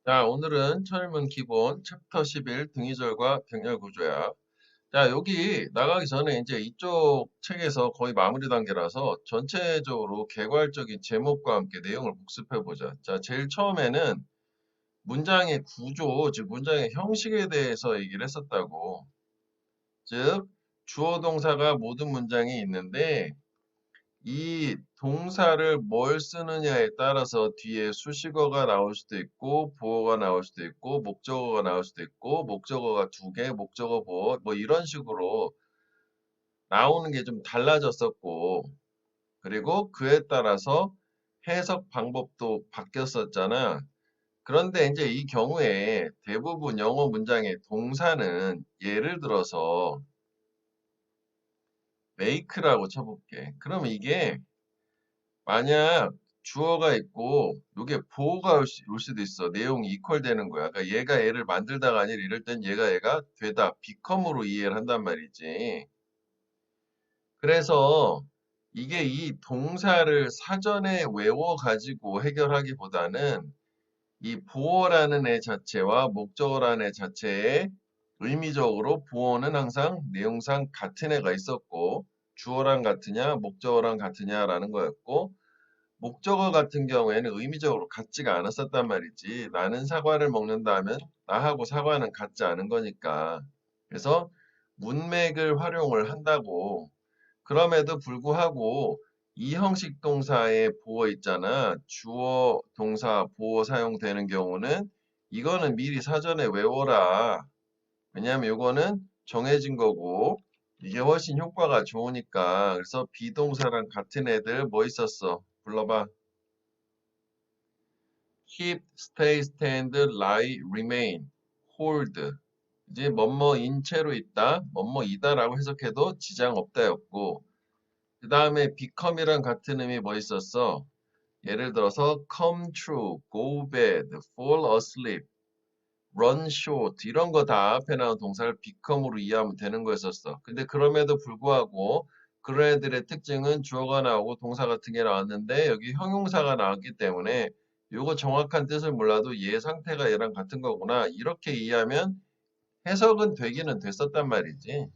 자, 오늘은 철문 기본 챕터 11 등위절과 병렬 구조야. 자, 여기 나가기 전에 이제 이쪽 책에서 거의 마무리 단계라서 전체적으로 개괄적인 제목과 함께 내용을 복습해 보자. 자, 제일 처음에는 문장의 구조, 즉 문장의 형식에 대해서 얘기를 했었다고. 즉, 주어 동사가 모든 문장에 있는데 이 동사를 뭘 쓰느냐에 따라서 뒤에 수식어가 나올 수도 있고 보어가 나올 수도 있고 목적어가 나올 수도 있고 목적어가 두 개, 목적어 보어 뭐 이런 식으로 나오는 게 좀 달라졌었고 그리고 그에 따라서 해석 방법도 바뀌었었잖아. 그런데 이제 이 경우에 대부분 영어 문장의 동사는 예를 들어서 make라고 쳐볼게. 그럼 이게 만약 주어가 있고 요게 보어가 올 수도 있어. 내용이 이퀄 되는 거야. 그러니까 얘가 얘를 만들다가 아니라 이럴 땐 얘가 되다, become으로 이해를 한단 말이지. 그래서 이게 이 동사를 사전에 외워가지고 해결하기보다는 이 보어라는 애 자체와 목적어라는 애 자체에 의미적으로 보어는 항상 내용상 같은 애가 있었고 주어랑 같으냐 목적어랑 같으냐라는 거였고 목적어 같은 경우에는 의미적으로 같지가 않았었단 말이지. 나는 사과를 먹는다 하면 나하고 사과는 같지 않은 거니까. 그래서 문맥을 활용을 한다고. 그럼에도 불구하고 이 형식 동사의 보어 있잖아. 주어, 동사, 보어 사용되는 경우는 이거는 미리 사전에 외워라. 왜냐하면 이거는 정해진 거고 이게 훨씬 효과가 좋으니까. 그래서 비동사랑 같은 애들 뭐 있었어? 불러봐. keep, stay, stand, lie, remain, hold. 이제 뭐뭐인 채로 있다, 뭐뭐이다라고 해석해도 지장 없다였고, 그 다음에 become이랑 같은 의미 뭐 있었어? 예를 들어서 come true, go bad, fall asleep, run short 이런 거 다 앞에 나온 동사를 become으로 이해하면 되는 거였었어. 근데 그럼에도 불구하고 그런 애들의 특징은 주어가 나오고 동사 같은 게 나왔는데 여기 형용사가 나왔기 때문에 요거 정확한 뜻을 몰라도 얘 상태가 얘랑 같은 거구나. 이렇게 이해하면 해석은 되기는 됐었단 말이지.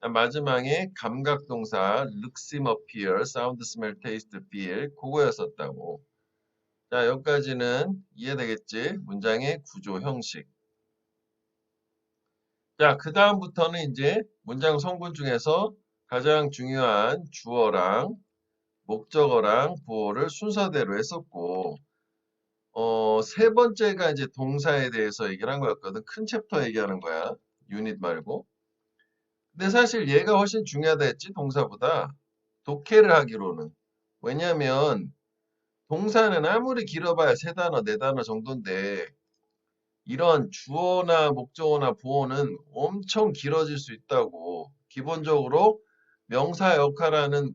마지막에 감각동사 look, seem, appear, sound, smell, taste, feel 그거였었다고. 자, 여기까지는 이해되겠지? 문장의 구조 형식. 자, 그 다음부터는 이제 문장 성분 중에서 가장 중요한 주어랑 목적어랑 보어를 순서대로 했었고, 세 번째가 이제 동사에 대해서 얘기를 한 거였거든. 큰 챕터 얘기하는 거야. 유닛 말고. 근데 사실 얘가 훨씬 중요하다 했지, 동사보다. 독해를 하기로는. 왜냐면 동사는 아무리 길어봐야 세 단어, 네 단어 정도인데 이런 주어나 목적어나 보어는 엄청 길어질 수 있다고. 기본적으로 명사 역할하는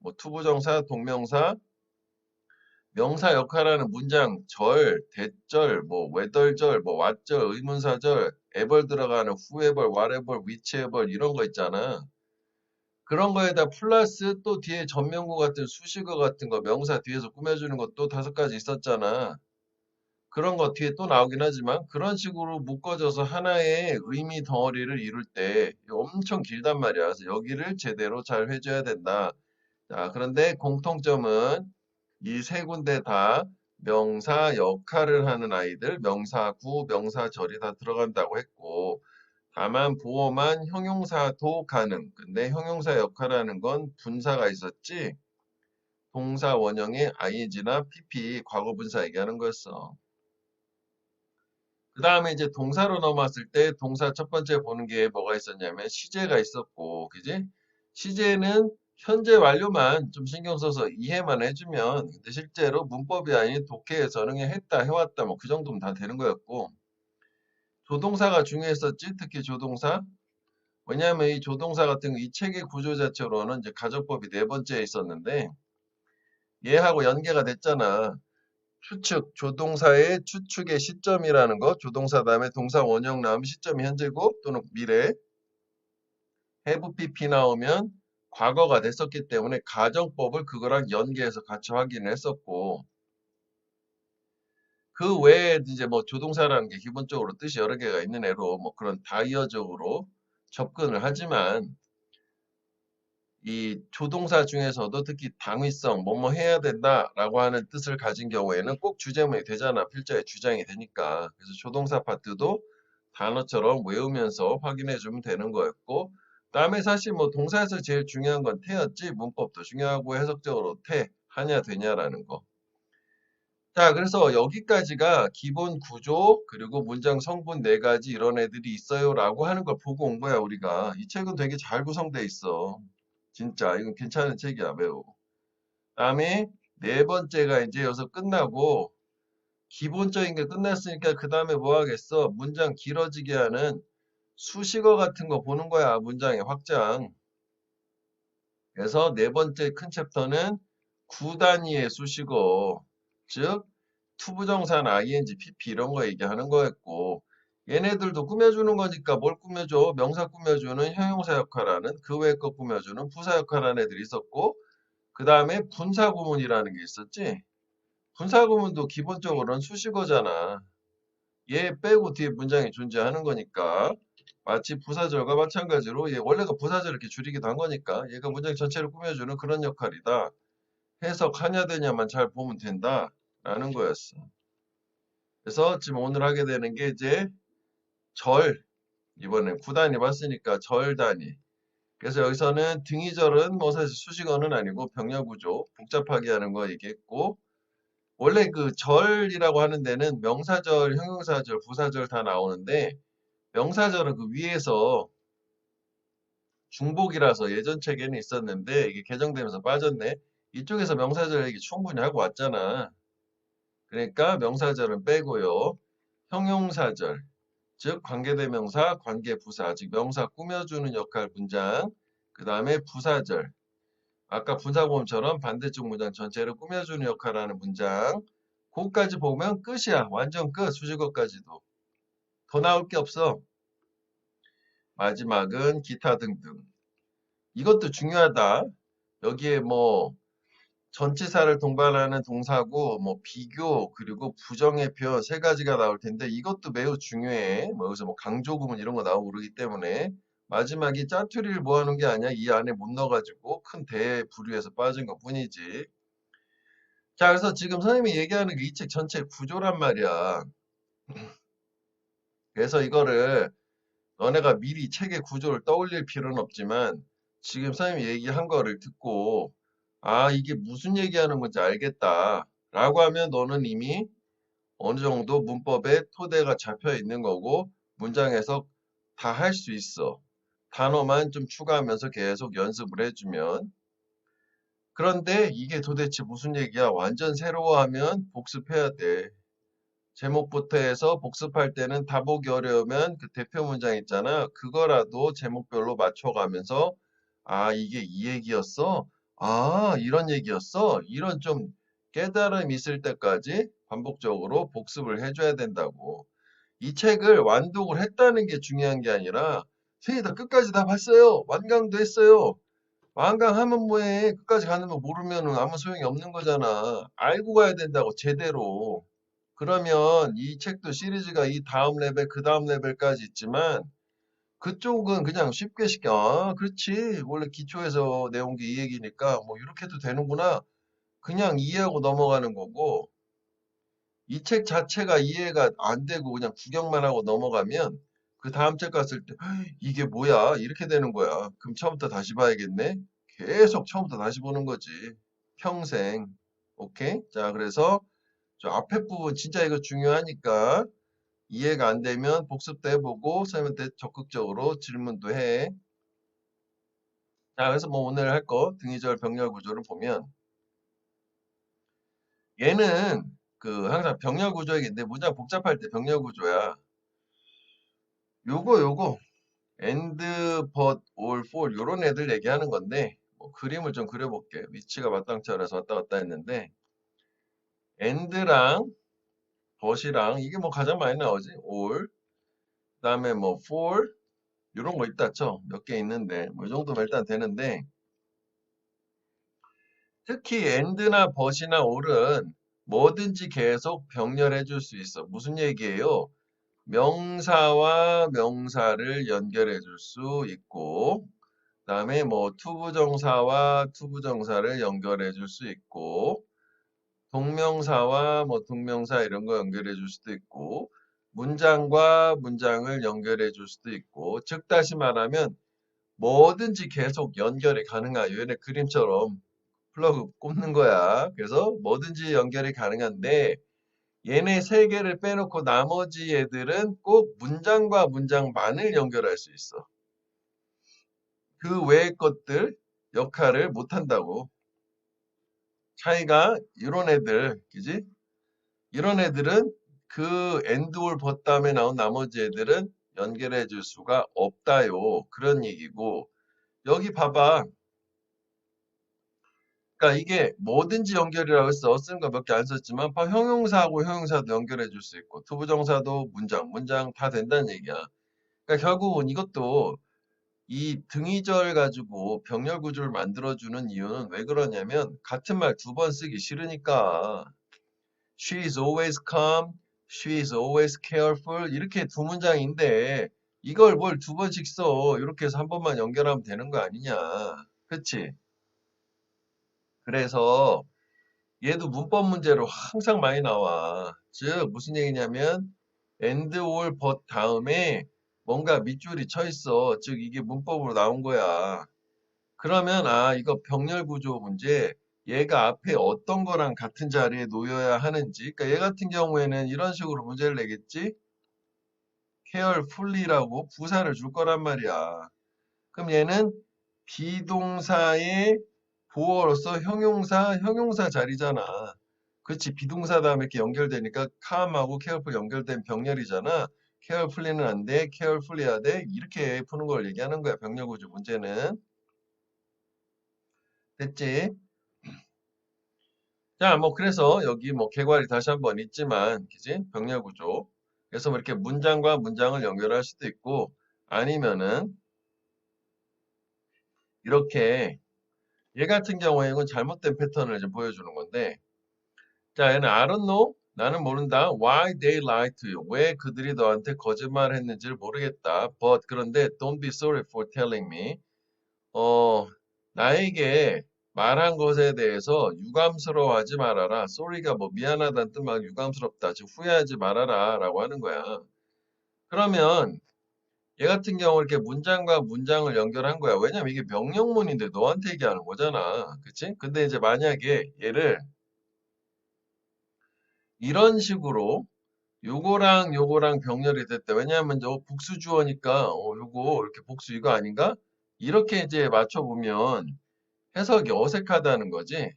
뭐 투부정사, 동명사, 명사 역할하는 문장, 절, 대절, 뭐 외덜절, 뭐 왓절, 의문사절, 에벌 들어가는 후에벌, 왓에벌, 위치에벌 이런 거 있잖아. 그런 거에다 플러스 또 뒤에 전명구 같은 수식어 같은 거 명사 뒤에서 꾸며주는 것도 다섯 가지 있었잖아. 그런 거 뒤에 또 나오긴 하지만 그런 식으로 묶어져서 하나의 의미 덩어리를 이룰 때 엄청 길단 말이야. 그래서 여기를 제대로 잘 해줘야 된다. 자, 그런데 공통점은 이 세 군데 다 명사 역할을 하는 아이들, 명사구, 명사절이 다 들어간다고 했고, 다만 보어만 형용사도 가능. 근데 형용사 역할하는 건 분사가 있었지. 동사 원형의 ing나 pp 과거분사 얘기하는 거였어. 그 다음에 이제 동사로 넘어왔을 때 동사 첫 번째 보는 게 뭐가 있었냐면 시제가 있었고, 그지? 시제는 현재 완료만 좀 신경 써서 이해만 해주면, 근데 실제로 문법이 아닌 독해에서 능했다, 해왔다, 뭐 그 정도면 다 되는 거였고, 조동사가 중요했었지, 특히 조동사. 왜냐하면 이 조동사 같은 거 이 책의 구조 자체로는 이제 가정법이 네 번째에 있었는데, 얘하고 연계가 됐잖아. 추측, 조동사의 추측의 시점이라는 거, 조동사 다음에 동사 원형 나오면 시점이 현재고 또는 미래, have pp 나오면 과거가 됐었기 때문에 가정법을 그거랑 연계해서 같이 확인을 했었고, 그 외에 이제 뭐 조동사라는 게 기본적으로 뜻이 여러 개가 있는 애로 뭐 그런 다이어적으로 접근을 하지만 이 조동사 중에서도 특히 당위성, 뭐뭐 해야 된다라고 하는 뜻을 가진 경우에는 꼭 주제문이 되잖아. 필자의 주장이 되니까. 그래서 조동사 파트도 단어처럼 외우면서 확인해 주면 되는 거였고, 그다음에 사실 뭐 동사에서 제일 중요한 건 태였지, 문법도 중요하고 해석적으로 태, 하냐 되냐라는 거. 자, 그래서 여기까지가 기본 구조, 그리고 문장 성분 네 가지 이런 애들이 있어요라고 하는 걸 보고 온 거야, 우리가. 이 책은 되게 잘 구성돼 있어. 진짜 이건 괜찮은 책이야, 매우. 다음에 네 번째가 이제 여기서 끝나고 기본적인 게 끝났으니까 그 다음에 뭐 하겠어? 문장 길어지게 하는 수식어 같은 거 보는 거야, 문장의 확장. 그래서 네 번째 큰 챕터는 구 단위의 수식어, 즉 투부정사나 ing, pp 이런 거 얘기하는 거였고 얘네들도 꾸며주는 거니까 뭘 꾸며줘? 명사 꾸며주는 형용사 역할하는 그 외의 거 꾸며주는 부사 역할하는 애들이 있었고 그 다음에 분사구문이라는 게 있었지. 분사구문도 기본적으로는 수식어잖아. 얘 빼고 뒤에 문장이 존재하는 거니까 마치 부사절과 마찬가지로 얘 원래가 부사절 이렇게 줄이기도 한 거니까 얘가 문장 전체를 꾸며주는 그런 역할이다. 해석하냐 되냐만 잘 보면 된다라는 거였어. 그래서 지금 오늘 하게 되는 게 이제 절, 이번에 구단위 봤으니까 절 단위. 그래서 여기서는 등위절은 뭐 사실 수식어는 아니고 병렬구조 복잡하게 하는 거 얘기했고 원래 그 절이라고 하는 데는 명사절, 형용사절, 부사절 다 나오는데 명사절은 그 위에서 중복이라서 예전 책에는 있었는데 이게 개정되면서 빠졌네. 이쪽에서 명사절 얘기 충분히 하고 왔잖아. 그러니까 명사절은 빼고요. 형용사절, 즉 관계대명사, 관계부사, 즉 명사 꾸며주는 역할 문장, 그 다음에 부사절, 아까 분사구문처럼 반대쪽 문장 전체를 꾸며주는 역할을 하는 문장, 그거까지 보면 끝이야. 완전 끝, 수식어까지도. 더 나올 게 없어. 마지막은 기타 등등. 이것도 중요하다. 여기에 뭐 전치사를 동반하는 동사고 뭐 비교 그리고 부정의 표현 세 가지가 나올 텐데 이것도 매우 중요해. 뭐 여기서 뭐 강조구문 이런 거 나오고 그러기 때문에 마지막이 짜투리를 모아놓은 게 아니야. 이 안에 못 넣어가지고 큰 대부류에서 빠진 것 뿐이지. 자, 그래서 지금 선생님이 얘기하는 게 이 책 전체 구조란 말이야. 그래서 이거를 너네가 미리 책의 구조를 떠올릴 필요는 없지만 지금 선생님이 얘기한 거를 듣고 아, 이게 무슨 얘기하는 건지 알겠다 라고 하면 너는 이미 어느 정도 문법의 토대가 잡혀 있는 거고 문장 해석 다 할 수 있어. 단어만 좀 추가하면서 계속 연습을 해주면. 그런데 이게 도대체 무슨 얘기야? 완전 새로워하면 복습해야 돼. 제목부터 해서 복습할 때는 다 보기 어려우면 그 대표 문장 있잖아. 그거라도 제목별로 맞춰가면서 아, 이게 이 얘기였어? 아, 이런 얘기였어? 이런 좀 깨달음이 있을 때까지 반복적으로 복습을 해줘야 된다고. 이 책을 완독을 했다는 게 중요한 게 아니라 선생님 다 끝까지 다 봤어요. 완강도 했어요. 완강하면 뭐해. 끝까지 가는 거 모르면 아무 소용이 없는 거잖아. 알고 가야 된다고 제대로. 그러면 이 책도 시리즈가 이 다음 레벨, 그 다음 레벨까지 있지만 그쪽은 그냥 쉽게 쉽게 아, 그렇지. 원래 기초에서 내온 게 이 얘기니까 뭐 이렇게 해도 되는구나. 그냥 이해하고 넘어가는 거고 이 책 자체가 이해가 안 되고 그냥 구경만 하고 넘어가면 그 다음 책 갔을 때 이게 뭐야? 이렇게 되는 거야. 그럼 처음부터 다시 봐야겠네. 계속 처음부터 다시 보는 거지. 평생. 오케이? 자, 그래서 저 앞에 부분 진짜 이거 중요하니까 이해가 안 되면 복습도 해보고 선생님한테 적극적으로 질문도 해. 자, 그래서 뭐 오늘 할 거 등위절 병렬 구조를 보면 얘는 그 항상 병렬 구조이긴데 문장 복잡할 때 병렬 구조야. 요거 and, but, all, for 요런 애들 얘기하는 건데 뭐 그림을 좀 그려볼게. 위치가 마땅치 않아서 왔다 갔다 했는데 and랑 but이랑 이게 뭐 가장 많이 나오지. all 그다음에 뭐 for 이런 거 있다 쳐. 몇 개 있는데 뭐 이 정도면 일단 되는데 특히 and나 but이나 all은 뭐든지 계속 병렬해 줄 수 있어. 무슨 얘기예요? 명사와 명사를 연결해 줄 수 있고, 그다음에 뭐 투부정사와 투부정사를 연결해 줄 수 있고, 동명사와 뭐 동명사 이런 거 연결해 줄 수도 있고, 문장과 문장을 연결해 줄 수도 있고, 즉 다시 말하면 뭐든지 계속 연결이 가능한 얘네 그림처럼 플러그 꼽는 거야. 그래서 뭐든지 연결이 가능한데 얘네 세 개를 빼놓고 나머지 애들은 꼭 문장과 문장만을 연결할 수 있어. 그 외의 것들 역할을 못 한다고. 차이가 이런 애들, 그지? 이런 애들은 그 엔드올 벗 다음에 나온 나머지 애들은 연결해 줄 수가 없다요. 그런 얘기고. 여기 봐봐. 그러니까 이게 뭐든지 연결이라고 해서 쓰는 거 몇 개 안 썼지만 형용사하고 형용사도 연결해 줄 수 있고 투부정사도 문장 다 된다는 얘기야. 그러니까 결국은 이것도 이 등위절 가지고 병렬 구조를 만들어주는 이유는 왜 그러냐면 같은 말 두 번 쓰기 싫으니까. She is always calm, she is always careful 이렇게 두 문장인데 이걸 뭘 두 번씩 써. 이렇게 해서 한 번만 연결하면 되는 거 아니냐. 그치? 그래서 얘도 문법 문제로 항상 많이 나와. 즉 무슨 얘기냐면 and or but 다음에 뭔가 밑줄이 쳐 있어. 즉 이게 문법으로 나온 거야. 그러면 아 이거 병렬 구조 문제 얘가 앞에 어떤 거랑 같은 자리에 놓여야 하는지 그러니까 얘 같은 경우에는 이런 식으로 문제를 내겠지. carefully라고 부사를 줄 거란 말이야. 그럼 얘는 비동사의 보어로서 형용사 자리잖아. 그렇지. 비동사 다음에 이렇게 연결되니까 calm하고 careful 연결된 병렬이잖아. carefully는 안 돼. carefully 해야 돼. 이렇게 푸는 걸 얘기하는 거야. 병렬 구조 문제는. 됐지? 자, 뭐 그래서 여기 뭐 개괄이 다시 한번 있지만, 그지? 병렬 구조. 그래서 뭐 이렇게 문장과 문장을 연결할 수도 있고, 아니면은 이렇게 얘 같은 경우에 이건 잘못된 패턴을 좀 보여주는 건데, 자, 얘는 I don't know. 나는 모른다. Why they lied to you. 왜 그들이 너한테 거짓말을 했는지를 모르겠다. But 그런데 don't be sorry for telling me. 어, 나에게 말한 것에 대해서 유감스러워하지 말아라. sorry가 뭐 미안하다는 뜻 말고 유감스럽다. 즉 후회하지 말아라 라고 하는 거야. 그러면 얘 같은 경우 이렇게 문장과 문장을 연결한 거야. 왜냐면 이게 명령문인데 너한테 얘기하는 거잖아. 그치? 근데 이제 만약에 얘를 이런 식으로 요거랑 요거랑 병렬이 됐다. 왜냐하면 저 복수주어니까 요거 이렇게 복수 이거 아닌가? 이렇게 이제 맞춰보면 해석이 어색하다는 거지.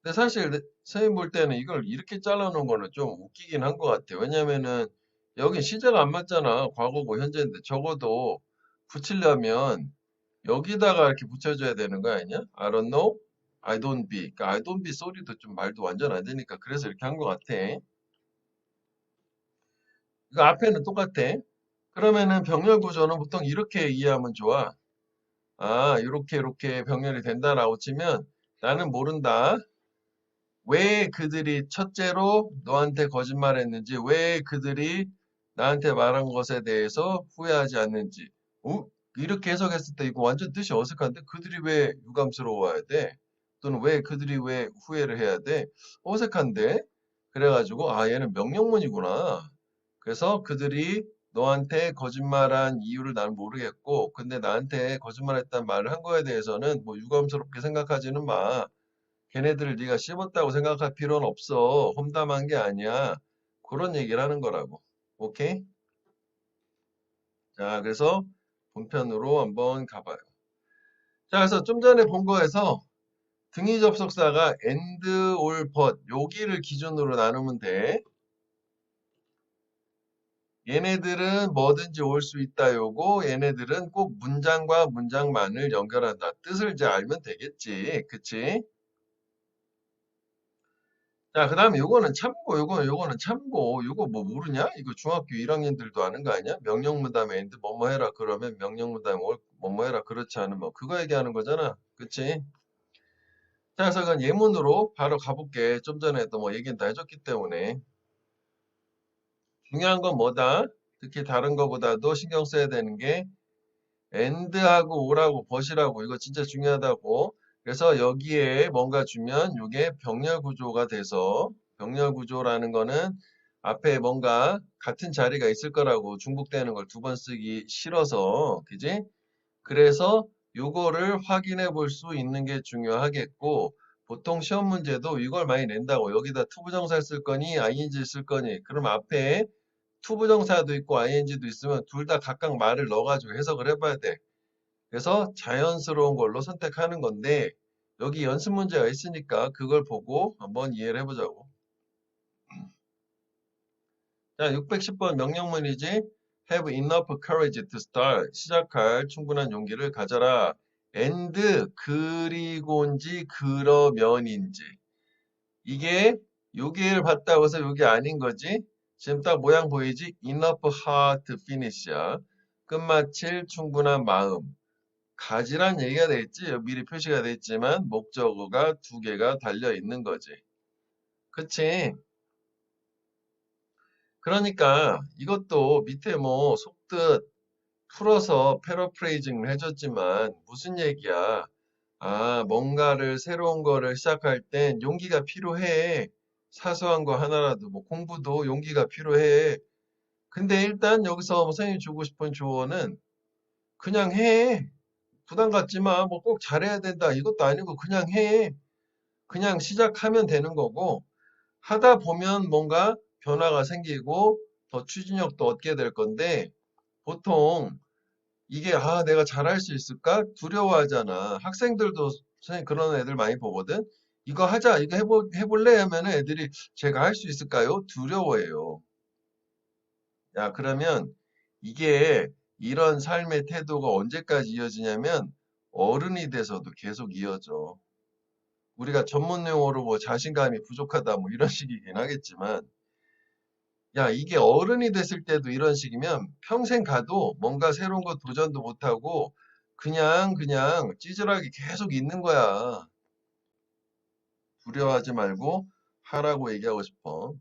근데 사실 선생님 볼 때는 이걸 이렇게 잘라놓은 거는 좀 웃기긴 한 것 같아요. 왜냐면은 여기 시제가 안 맞잖아. 과거고 현재인데 적어도 붙이려면 여기다가 이렇게 붙여줘야 되는 거 아니냐? I don't know, I don't be. 그러니까 I don't be sorry도 좀 말도 완전 안 되니까 그래서 이렇게 한 것 같아. 이거 앞에는 똑같아. 그러면은 병렬 구조는 보통 이렇게 이해하면 좋아. 아, 이렇게 병렬이 된다라고 치면 나는 모른다. 왜 그들이 첫째로 너한테 거짓말했는지, 왜 그들이 나한테 말한 것에 대해서 후회하지 않는지. 어? 이렇게 해석했을 때 이거 완전 뜻이 어색한데 그들이 왜 유감스러워해야 돼? 또는 왜 그들이 왜 후회를 해야 돼? 어색한데? 그래가지고 아 얘는 명령문이구나. 그래서 그들이 너한테 거짓말한 이유를 난 모르겠고 근데 나한테 거짓말했단 말을 한 거에 대해서는 뭐 유감스럽게 생각하지는 마. 걔네들을 네가 씹었다고 생각할 필요는 없어. 험담한 게 아니야. 그런 얘기를 하는 거라고. 오케이? 자, 그래서 본편으로 한번 가봐요. 자, 그래서 좀 전에 본 거에서 등위 접속사가 and, or, but 여기를 기준으로 나누면 돼. 얘네들은 뭐든지 올 수 있다 요거 얘네들은 꼭 문장과 문장만을 연결한다. 뜻을 이제 알면 되겠지. 그치? 자, 그 다음에 요거는 참고, 요거는 참고, 요거 뭐 모르냐? 이거 중학교 1학년들도 아는 거 아니야? 명령문 다음에 엔드 뭐뭐 해라 그러면 명령문 다음에 뭐뭐 해라 그렇지 않으면 그거 얘기하는 거잖아. 그치? 자, 그래서 그건 예문으로 바로 가볼게. 좀 전에도 뭐 얘기는 다 해줬기 때문에. 중요한 건 뭐다? 특히 다른 거보다도 신경 써야 되는 게 and하고 or하고 but이라고 이거 진짜 중요하다고. 그래서 여기에 뭔가 주면 이게 병렬 구조가 돼서 병렬 구조라는 거는 앞에 뭔가 같은 자리가 있을 거라고 중복되는 걸 두 번 쓰기 싫어서 그지? 그래서 요거를 확인해 볼 수 있는 게 중요하겠고 보통 시험 문제도 이걸 많이 낸다고 여기다 투부정사 쓸 거니 ing 쓸 거니 그럼 앞에 투부정사도 있고 ing도 있으면 둘 다 각각 말을 넣어가지고 해석을 해봐야 돼. 그래서 자연스러운 걸로 선택하는 건데 여기 연습 문제가 있으니까 그걸 보고 한번 이해를 해보자고. 자, 610번 명령문이지. Have enough courage to start. 시작할 충분한 용기를 가져라. and 그리고인지 그러면인지. 이게 요게를 봤다고 해서 요게 아닌 거지. 지금 딱 모양 보이지? enough heart to finish야. 끝마칠 충분한 마음. 가지란 얘기가 돼 있지. 미리 표시가 돼 있지만 목적어가 두 개가 달려 있는 거지. 그치? 그러니까 이것도 밑에 뭐 속뜻 풀어서 패러프레이징을 해줬지만 무슨 얘기야? 아, 뭔가를 새로운 거를 시작할 땐 용기가 필요해. 사소한 거 하나라도 뭐 공부도 용기가 필요해. 근데 일단 여기서 선생님이 주고 싶은 조언은 그냥 해. 부담 갖지 마. 뭐 꼭 잘해야 된다. 이것도 아니고 그냥 해. 그냥 시작하면 되는 거고 하다 보면 뭔가 변화가 생기고 더 추진력도 얻게 될 건데 보통 이게 아 내가 잘할 수 있을까 두려워하잖아. 학생들도 선생님 그런 애들 많이 보거든. 이거 하자 이거 해볼래 하면 애들이 제가 할 수 있을까요? 두려워해요. 야 그러면 이게 이런 삶의 태도가 언제까지 이어지냐면 어른이 돼서도 계속 이어져. 우리가 전문 용어로 뭐 자신감이 부족하다 뭐 이런 식이긴 하겠지만 야, 이게 어른이 됐을 때도 이런 식이면 평생 가도 뭔가 새로운 거 도전도 못하고 그냥 찌질하게 계속 있는 거야. 두려워하지 말고 하라고 얘기하고 싶어.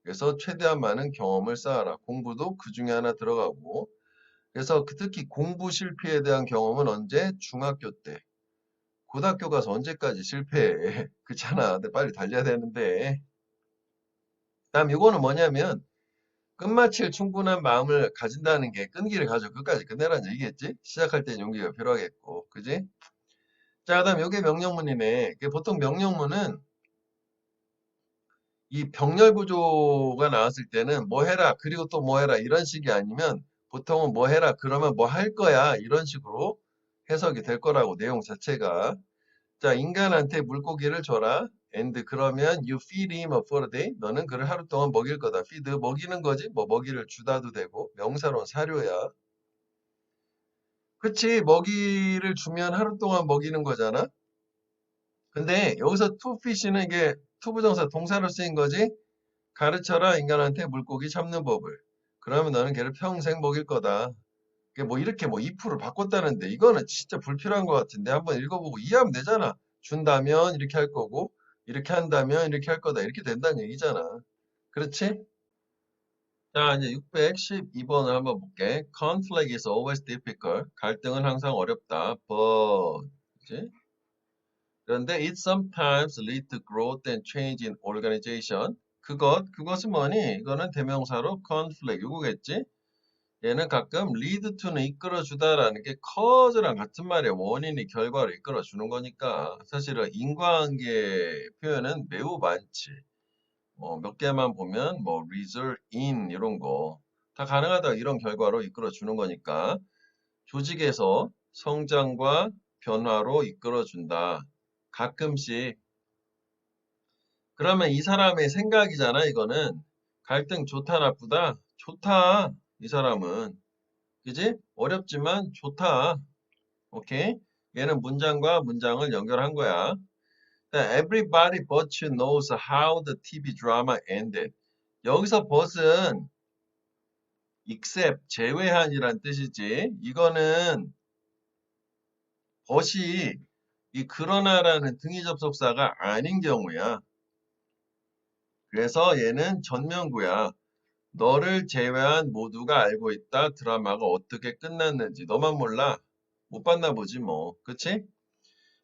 그래서 최대한 많은 경험을 쌓아라. 공부도 그 중에 하나 들어가고. 그래서 특히 공부 실패에 대한 경험은 언제? 중학교 때. 고등학교 가서 언제까지 실패해. 그렇잖아. 근데 빨리 달려야 되는데. 다음 이거는 뭐냐면 끝마칠 충분한 마음을 가진다는 게 끈기를 가지고 끝까지 끝내라는 얘기겠지? 시작할 땐 용기가 필요하겠고, 그지? 자, 그다음 요게 명령문이네. 보통 명령문은 이 병렬 구조가 나왔을 때는 뭐 해라, 그리고 또 뭐 해라 이런 식이 아니면 보통은 뭐 해라, 그러면 뭐 할 거야 이런 식으로 해석이 될 거라고 내용 자체가. 자, 인간한테 물고기를 줘라. and 그러면 you feed him for a day. 너는 그를 하루 동안 먹일 거다. feed 먹이는 거지. 뭐 먹이를 주다도 되고 명사로는 사료야. 그치, 먹이를 주면 하루 동안 먹이는 거잖아. 근데 여기서 to fish는 이게 투부정사 동사로 쓰인 거지. 가르쳐라 인간한테 물고기 잡는 법을. 그러면 너는 걔를 평생 먹일 거다. 이게 뭐 이렇게 뭐 if를 바꿨다는데 이거는 진짜 불필요한 것 같은데 한번 읽어보고 이해하면 되잖아. 준다면 이렇게 할 거고 이렇게 한다면 이렇게 할 거다. 이렇게 된다는 얘기잖아. 그렇지? 자, 이제 612번을 한번 볼게. Conflict is always difficult. 갈등은 항상 어렵다. But, 그치? 그런데 it sometimes lead to growth and change in organization. 그것은 뭐니? 이거는 대명사로 conflict, 이거겠지? 얘는 가끔 lead to는 이끌어주다라는 게 cause랑 같은 말이야. 원인이 결과를 이끌어주는 거니까. 사실은 인과관계 표현은 매우 많지. 몇 개만 보면 뭐 result in 이런 거 다 가능하다 이런 결과로 이끌어 주는 거니까 조직에서 성장과 변화로 이끌어 준다. 가끔씩 그러면 이 사람의 생각이잖아 이거는 갈등 좋다 나쁘다 좋다 이 사람은 그지? 어렵지만 좋다. 오케이? 얘는 문장과 문장을 연결한 거야. Everybody but you knows how the TV drama ended. 여기서 but은 except 제외한이란 뜻이지. 이거는 but이 이 그러나라는 등위 접속사가 아닌 경우야. 그래서 얘는 전면구야. 너를 제외한 모두가 알고 있다. 드라마가 어떻게 끝났는지 너만 몰라. 못 봤나 보지 뭐. 그치?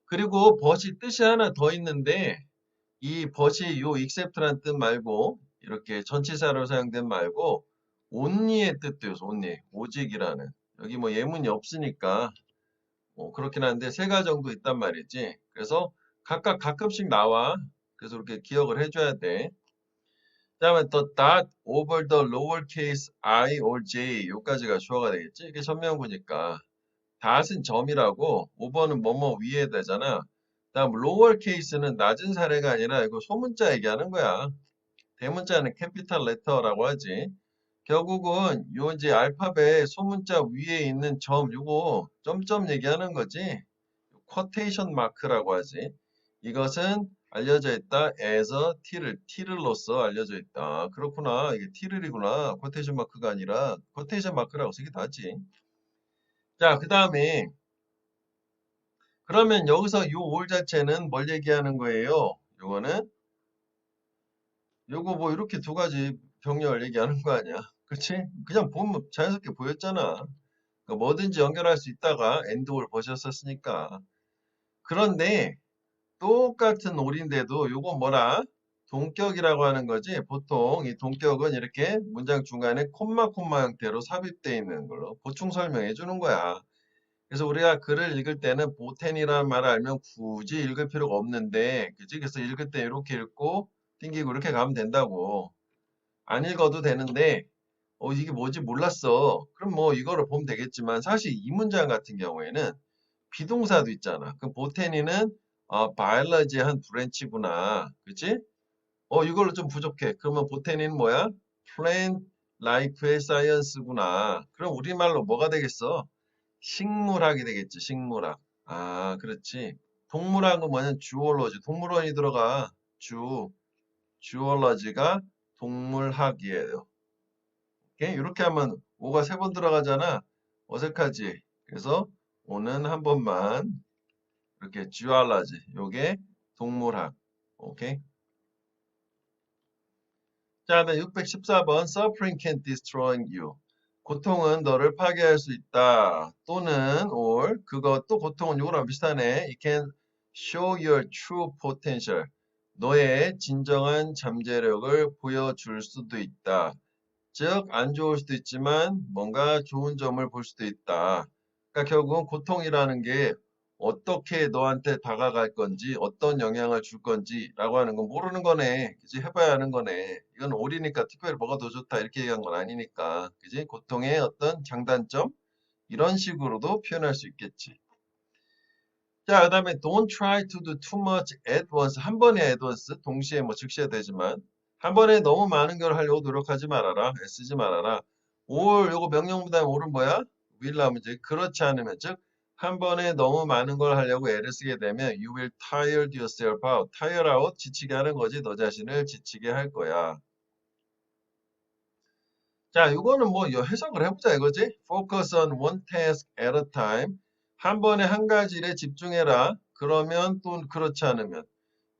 그리고 벗이 뜻이 하나 더 있는데 이 벗이 요 except란 뜻 말고 이렇게 전치사로 사용된 말고 only의 뜻도 있어. only. 오직이라는. 여기 뭐 예문이 없으니까 뭐 그렇긴 한데 세 가지 정도 있단 말이지. 그래서 각각 가끔씩 나와. 그래서 이렇게 기억을 해줘야 돼. 그다음에 the dot over the lowercase I or j 요까지가 주어가 되겠지. 이게 전면구니까. dot은 점이라고 over는 뭐뭐 위에 되잖아. 그다음 lowercase는 낮은 사례가 아니라 이거 소문자 얘기하는 거야. 대문자는 캐피탈 레터라고 하지. 결국은 요 이제 알파벳 소문자 위에 있는 점 요거 점점 얘기하는 거지. 쿼테이션 마크라고 하지. 이것은 알려져 있다. as a till로서 알려져 있다. 그렇구나. 이게 till이구나. 쿼테이션 마크가 아니라 쿼테이션 마크라고 쓰기도 하지. 자, 그 다음에 그러면 여기서 요 올 자체는 뭘 얘기하는 거예요? 요거는 요거 뭐 이렇게 두 가지 병렬 얘기하는 거 아니야? 그치? 그냥 보면 자연스럽게 보였잖아. 그러니까 뭐든지 연결할 수 있다가 엔드올 보셨었으니까. 그런데 똑같은 올인데도 요거 뭐라? 동격이라고 하는 거지. 보통 이 동격은 이렇게 문장 중간에 콤마 형태로 삽입되어 있는 걸로 보충 설명해 주는 거야. 그래서 우리가 글을 읽을 때는 보텐이라는 말을 알면 굳이 읽을 필요가 없는데, 그치? 그래서 읽을 때 이렇게 읽고 띵기고 이렇게 가면 된다고. 안 읽어도 되는데, 이게 뭐지 몰랐어. 그럼 뭐 이거를 보면 되겠지만 사실 이 문장 같은 경우에는 비동사도 있잖아. 그럼 보테니는 바이올로지의 한 브랜치구나. 그치? 이걸로 좀 부족해. 그러면 보테니는 뭐야? 플랜트 라이프의 사이언스구나. 그럼 우리말로 뭐가 되겠어? 식물학이 되겠지. 식물학. 아, 그렇지. 동물학은 뭐냐면 주얼러지. 동물원이 들어가. 주얼러지가 동물학이에요. 오케이? 이렇게 하면 오가 세 번 들어가잖아. 어색하지? 그래서 오는 한 번만 이렇게 주얼러지. 요게 동물학. 오케이? 자, 다음 614번 Suffering can destroy you. 고통은 너를 파괴할 수 있다. 또는 or 그것도 고통은 요거랑 비슷하네. It can show your true potential. 너의 진정한 잠재력을 보여줄 수도 있다. 즉, 안 좋을 수도 있지만 뭔가 좋은 점을 볼 수도 있다. 그러니까 결국은 고통이라는 게 어떻게 너한테 다가갈 건지, 어떤 영향을 줄 건지라고 하는 건 모르는 거네. 그지? 해봐야 하는 거네. 이건 올이니까 특별히 뭐가 더 좋다 이렇게 얘기한 건 아니니까. 그지? 고통의 어떤 장단점? 이런 식으로도 표현할 수 있겠지. 자, 그 다음에 don't try to do too much at once. 한 번에 at once, 동시에 뭐 즉시에 되지만 한 번에 너무 많은 걸 하려고 노력하지 말아라. 애쓰지 말아라. all, 요거 명령보다는 all은 뭐야? will 하면 이제 그렇지 않으면 즉 한 번에 너무 많은 걸 하려고 애를 쓰게 되면 you will tire yourself out. tire out 지치게 하는 거지. 너 자신을 지치게 할 거야. 자, 이거는 뭐 해석을 해보자 이거지. Focus on one task at a time. 한 번에 한 가지 일에 집중해라. 그러면 또 그렇지 않으면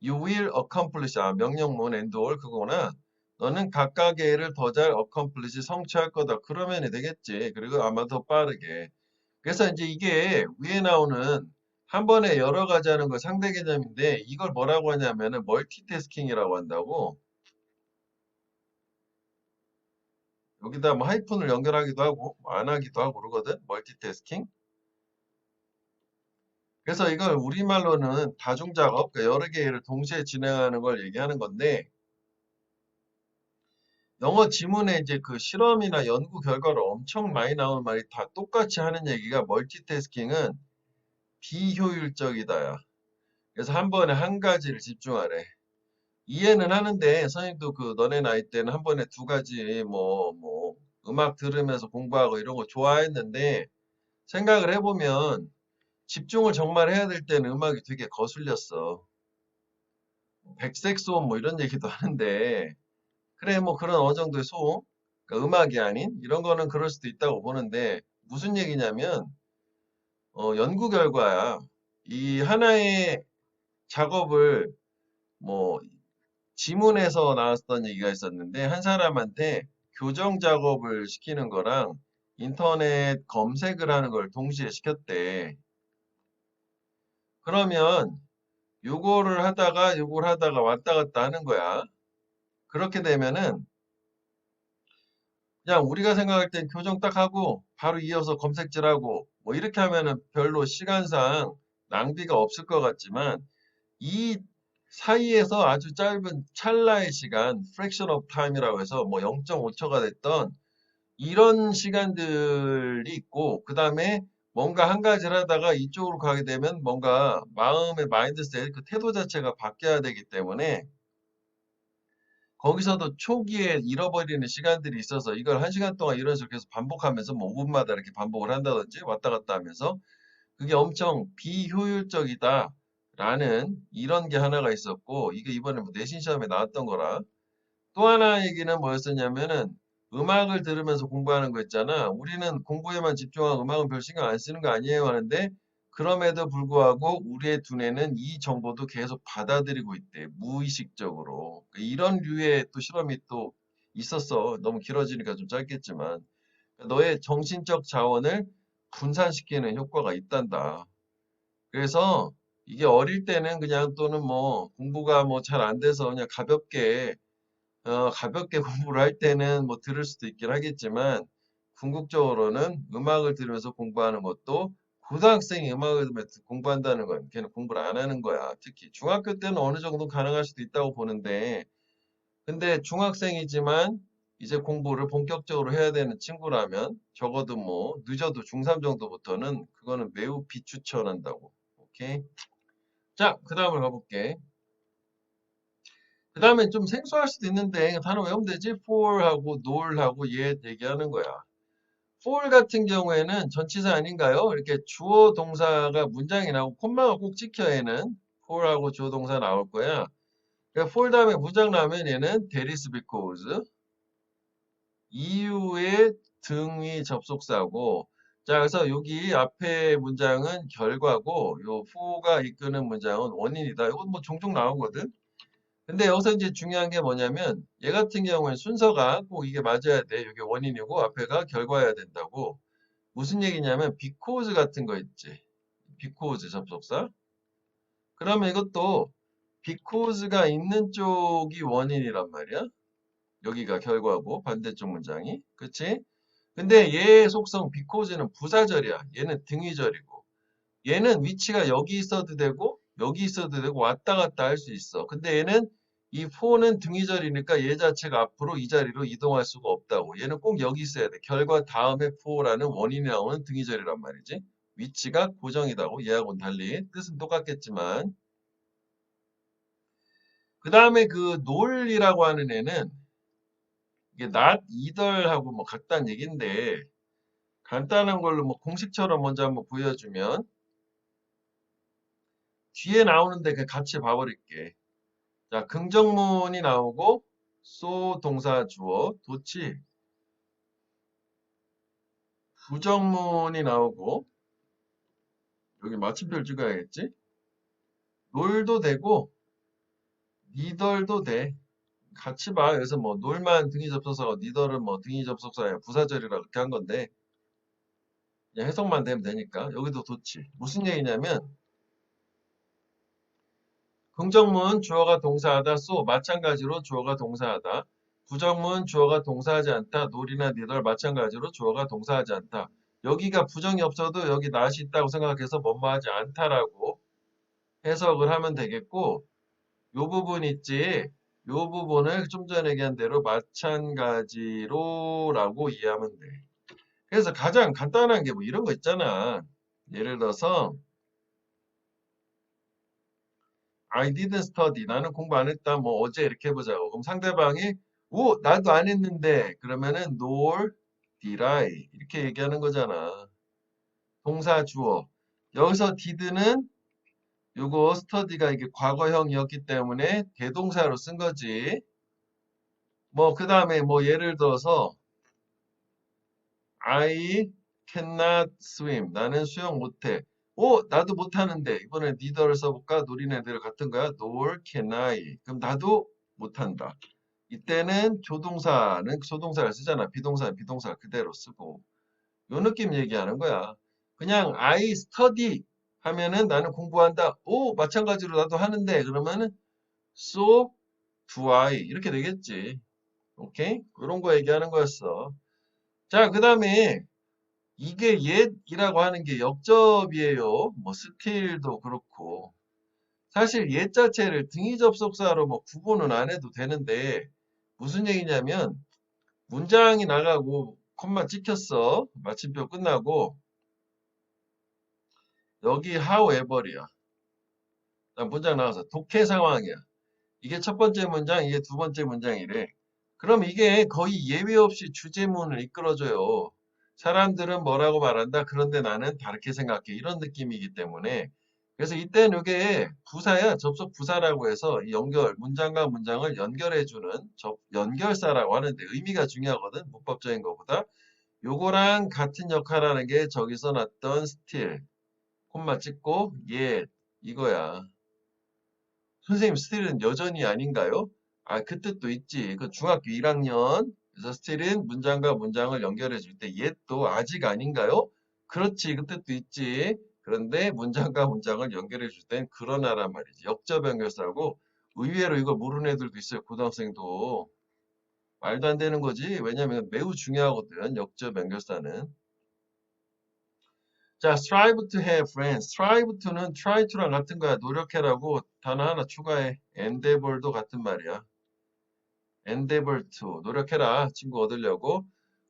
you will accomplish. 명령문 and all 그거구나. 너는 각각의 일을 더 잘 accomplish 성취할 거다. 그러면 되겠지. 그리고 아마 더 빠르게. 그래서 이제 이게 위에 나오는 한 번에 여러 가지 하는 거 상대 개념인데 이걸 뭐라고 하냐면은 멀티태스킹이라고 한다고. 여기다 뭐 하이픈을 연결하기도 하고 안 하기도 하고 그러거든. 멀티태스킹. 그래서 이걸 우리말로는 다중작업, 그러니까 여러 개의 일을 동시에 진행하는 걸 얘기하는 건데 영어 지문에 이제 그 실험이나 연구 결과로 엄청 많이 나오는 말이 다 똑같이 하는 얘기가 멀티태스킹은 비효율적이다야. 그래서 한 번에 한 가지를 집중하래. 이해는 하는데 선생님도 그 너네 나이 때는 한 번에 두 가지 뭐 음악 들으면서 공부하고 이런 거 좋아했는데 생각을 해보면 집중을 정말 해야 될 때는 음악이 되게 거슬렸어. 백색 소음 뭐 이런 얘기도 하는데 그래 뭐 그런 어느 정도의 소음 그러니까 음악이 아닌 이런 거는 그럴 수도 있다고 보는데 무슨 얘기냐면 연구 결과야. 이 하나의 작업을 뭐 지문에서 나왔던 얘기가 있었는데 한 사람한테 교정 작업을 시키는 거랑 인터넷 검색을 하는 걸 동시에 시켰대. 그러면 요걸 하다가 왔다 갔다 하는 거야. 그렇게 되면은 그냥 우리가 생각할 땐 교정 딱 하고 바로 이어서 검색질하고 뭐 이렇게 하면은 별로 시간상 낭비가 없을 것 같지만 이 사이에서 아주 짧은 찰나의 시간, fraction of time이라고 해서 뭐 0.5초가 됐던 이런 시간들이 있고, 그 다음에 뭔가 한 가지를 하다가 이쪽으로 가게 되면 뭔가 마음의 마인드셋, 그 태도 자체가 바뀌어야 되기 때문에 거기서도 초기에 잃어버리는 시간들이 있어서 이걸 한 시간 동안 이런 식으로 계속 반복하면서 뭐 5분마다 이렇게 반복을 한다든지 왔다 갔다 하면서 그게 엄청 비효율적이다라는 이런 게 하나가 있었고 이게 이번에 뭐 내신 시험에 나왔던 거라 또 하나 얘기는 뭐였었냐면은 음악을 들으면서 공부하는 거 있잖아. 우리는 공부에만 집중하고 음악은 별 신경 안 쓰는 거 아니에요 하는데 그럼에도 불구하고 우리의 두뇌는 이 정보도 계속 받아들이고 있대. 무의식적으로. 이런 류의 또 실험이 또 있었어. 너무 길어지니까 좀 짧겠지만. 너의 정신적 자원을 분산시키는 효과가 있단다. 그래서 이게 어릴 때는 그냥 또는 뭐 공부가 뭐 잘 안 돼서 그냥 가볍게 공부를 할 때는 뭐 들을 수도 있긴 하겠지만 궁극적으로는 음악을 들으면서 공부하는 것도 고등학생이 음악을 들으면서 공부한다는 건 걔는 공부를 안 하는 거야. 특히 중학교 때는 어느 정도 가능할 수도 있다고 보는데 근데 중학생이지만 이제 공부를 본격적으로 해야 되는 친구라면 적어도 뭐 늦어도 중3 정도부터는 그거는 매우 비추천한다고. 오케이? 자, 그 다음을 가볼게. 그 다음에 좀 생소할 수도 있는데 단어 외우면 되지? for하고 nol하고 얘 얘기하는 거야. for 같은 경우에는 전치사 아닌가요? 이렇게 주어 동사가 문장이 나오고 콤마가 꼭 찍혀 얘는 for하고 주어 동사 나올 거야. 그러니까 for 다음에 문장 나오면 얘는 that is because 이유의 등위 접속사고 자 그래서 여기 앞에 문장은 결과고 요 for가 이끄는 문장은 원인이다. 이건 뭐 종종 나오거든. 근데 여기서 이제 중요한 게 뭐냐면 얘 같은 경우는 순서가 꼭 이게 맞아야 돼. 이게 원인이고 앞에가 결과여야 된다고. 무슨 얘기냐면 because 같은 거 있지. because 접속사. 그러면 이것도 because가 있는 쪽이 원인이란 말이야. 여기가 결과고 반대쪽 문장이. 그치? 근데 얘의 속성 because는 부사절이야. 얘는 등위절이고. 얘는 위치가 여기 있어도 되고 여기 있어도 되고 왔다 갔다 할 수 있어. 근데 얘는 이 for는 등위절이니까 얘 자체가 앞으로 이 자리로 이동할 수가 없다고. 얘는 꼭 여기 있어야 돼. 결과 다음에 for라는 원인이 나오는 등위절이란 말이지. 위치가 고정이다고 얘하고는 달리. 뜻은 똑같겠지만. 그 다음에 그 nol이라고 하는 애는 이게 not either하고 뭐 같다는 얘긴데 간단한 걸로 뭐 공식처럼 먼저 한번 보여주면 뒤에 나오는데 그 같이 봐버릴게. 자, 긍정문이 나오고 so 동사 주어 도치 부정문이 나오고 여기 마침표를 찍어야겠지? 놀도 되고 니덜도 돼. 같이 봐. 여기서 뭐 놀만 등위 접속사고 니덜은 뭐 등위 접속사야 부사절이라 그렇게 한 건데 그냥 해석만 되면 되니까 여기도 도치. 무슨 얘기냐면 긍정문 주어가 동사하다 so 마찬가지로 주어가 동사하다. 부정문 주어가 동사하지 않다. 놀이나 니덜 마찬가지로 주어가 동사하지 않다. 여기가 부정이 없어도 여기 낫이 있다고 생각해서 뭐뭐하지 않다라고 해석을 하면 되겠고 요 부분 있지. 요 부분을 좀 전에 얘기한 대로 마찬가지로 라고 이해하면 돼. 그래서 가장 간단한 게 뭐 이런 거 있잖아. 예를 들어서 I didn't study. 나는 공부 안 했다. 뭐 어제 이렇게 해보자고. 그럼 상대방이 오, 나도 안 했는데 그러면은 nor did I 이렇게 얘기하는 거잖아. 동사 주어. 여기서 did는 요거 study가 이게 과거형이었기 때문에 대동사로 쓴 거지. 뭐 그 다음에 뭐 예를 들어서 I cannot swim. 나는 수영 못해. 나도 못하는데. 이번에 neither를 써볼까? 노린애들 같은 거야. nor can I. 그럼 나도 못한다. 이때는 조동사는 조동사를 쓰잖아. 비동사는 비동사 그대로 쓰고. 요 느낌 얘기하는 거야. 그냥 I study 하면은 나는 공부한다. 마찬가지로 나도 하는데. 그러면은 so do I. 이렇게 되겠지. 오케이? 이런 거 얘기하는 거였어. 자, 그 다음에 이게 옛이라고 하는 게 역접이에요. 뭐 스틸도 그렇고. 사실 옛 자체를 등위 접속사로 뭐 구분은 안 해도 되는데 무슨 얘기냐면 문장이 나가고 콤마 찍혔어. 마침표 끝나고 여기 however이야. 문장 나가서 독해 상황이야. 이게 첫 번째 문장, 이게 두 번째 문장이래. 그럼 이게 거의 예외 없이 주제문을 이끌어줘요. 사람들은 뭐라고 말한다. 그런데 나는 다르게 생각해. 이런 느낌이기 때문에. 그래서 이때는 이게 부사야. 접속 부사라고 해서 이 문장과 문장을 연결해주는 연결사라고 하는데 의미가 중요하거든. 문법적인 것보다. 요거랑 같은 역할하는 게 저기 써놨던 still, 콤마 찍고 이거야. 선생님 스틸은 여전히 아닌가요? 그 뜻도 있지. 그 중학교 1학년. 그래서 스틸은 문장과 문장을 연결해 줄 때 옛도 아직 아닌가요? 그렇지. 그 뜻도 있지. 그런데 문장과 문장을 연결해 줄 땐 그러나란 말이지. 역접 연결사고 의외로 이걸 모르는 애들도 있어요. 고등학생도. 말도 안 되는 거지. 왜냐면 매우 중요하거든. 역접 연결사는. 자, strive to have friends. strive to는 try to랑 같은 거야. 노력해라고 단어 하나 추가해. endeavor도 같은 말이야. endeavor to. 노력해라. 친구 얻으려고.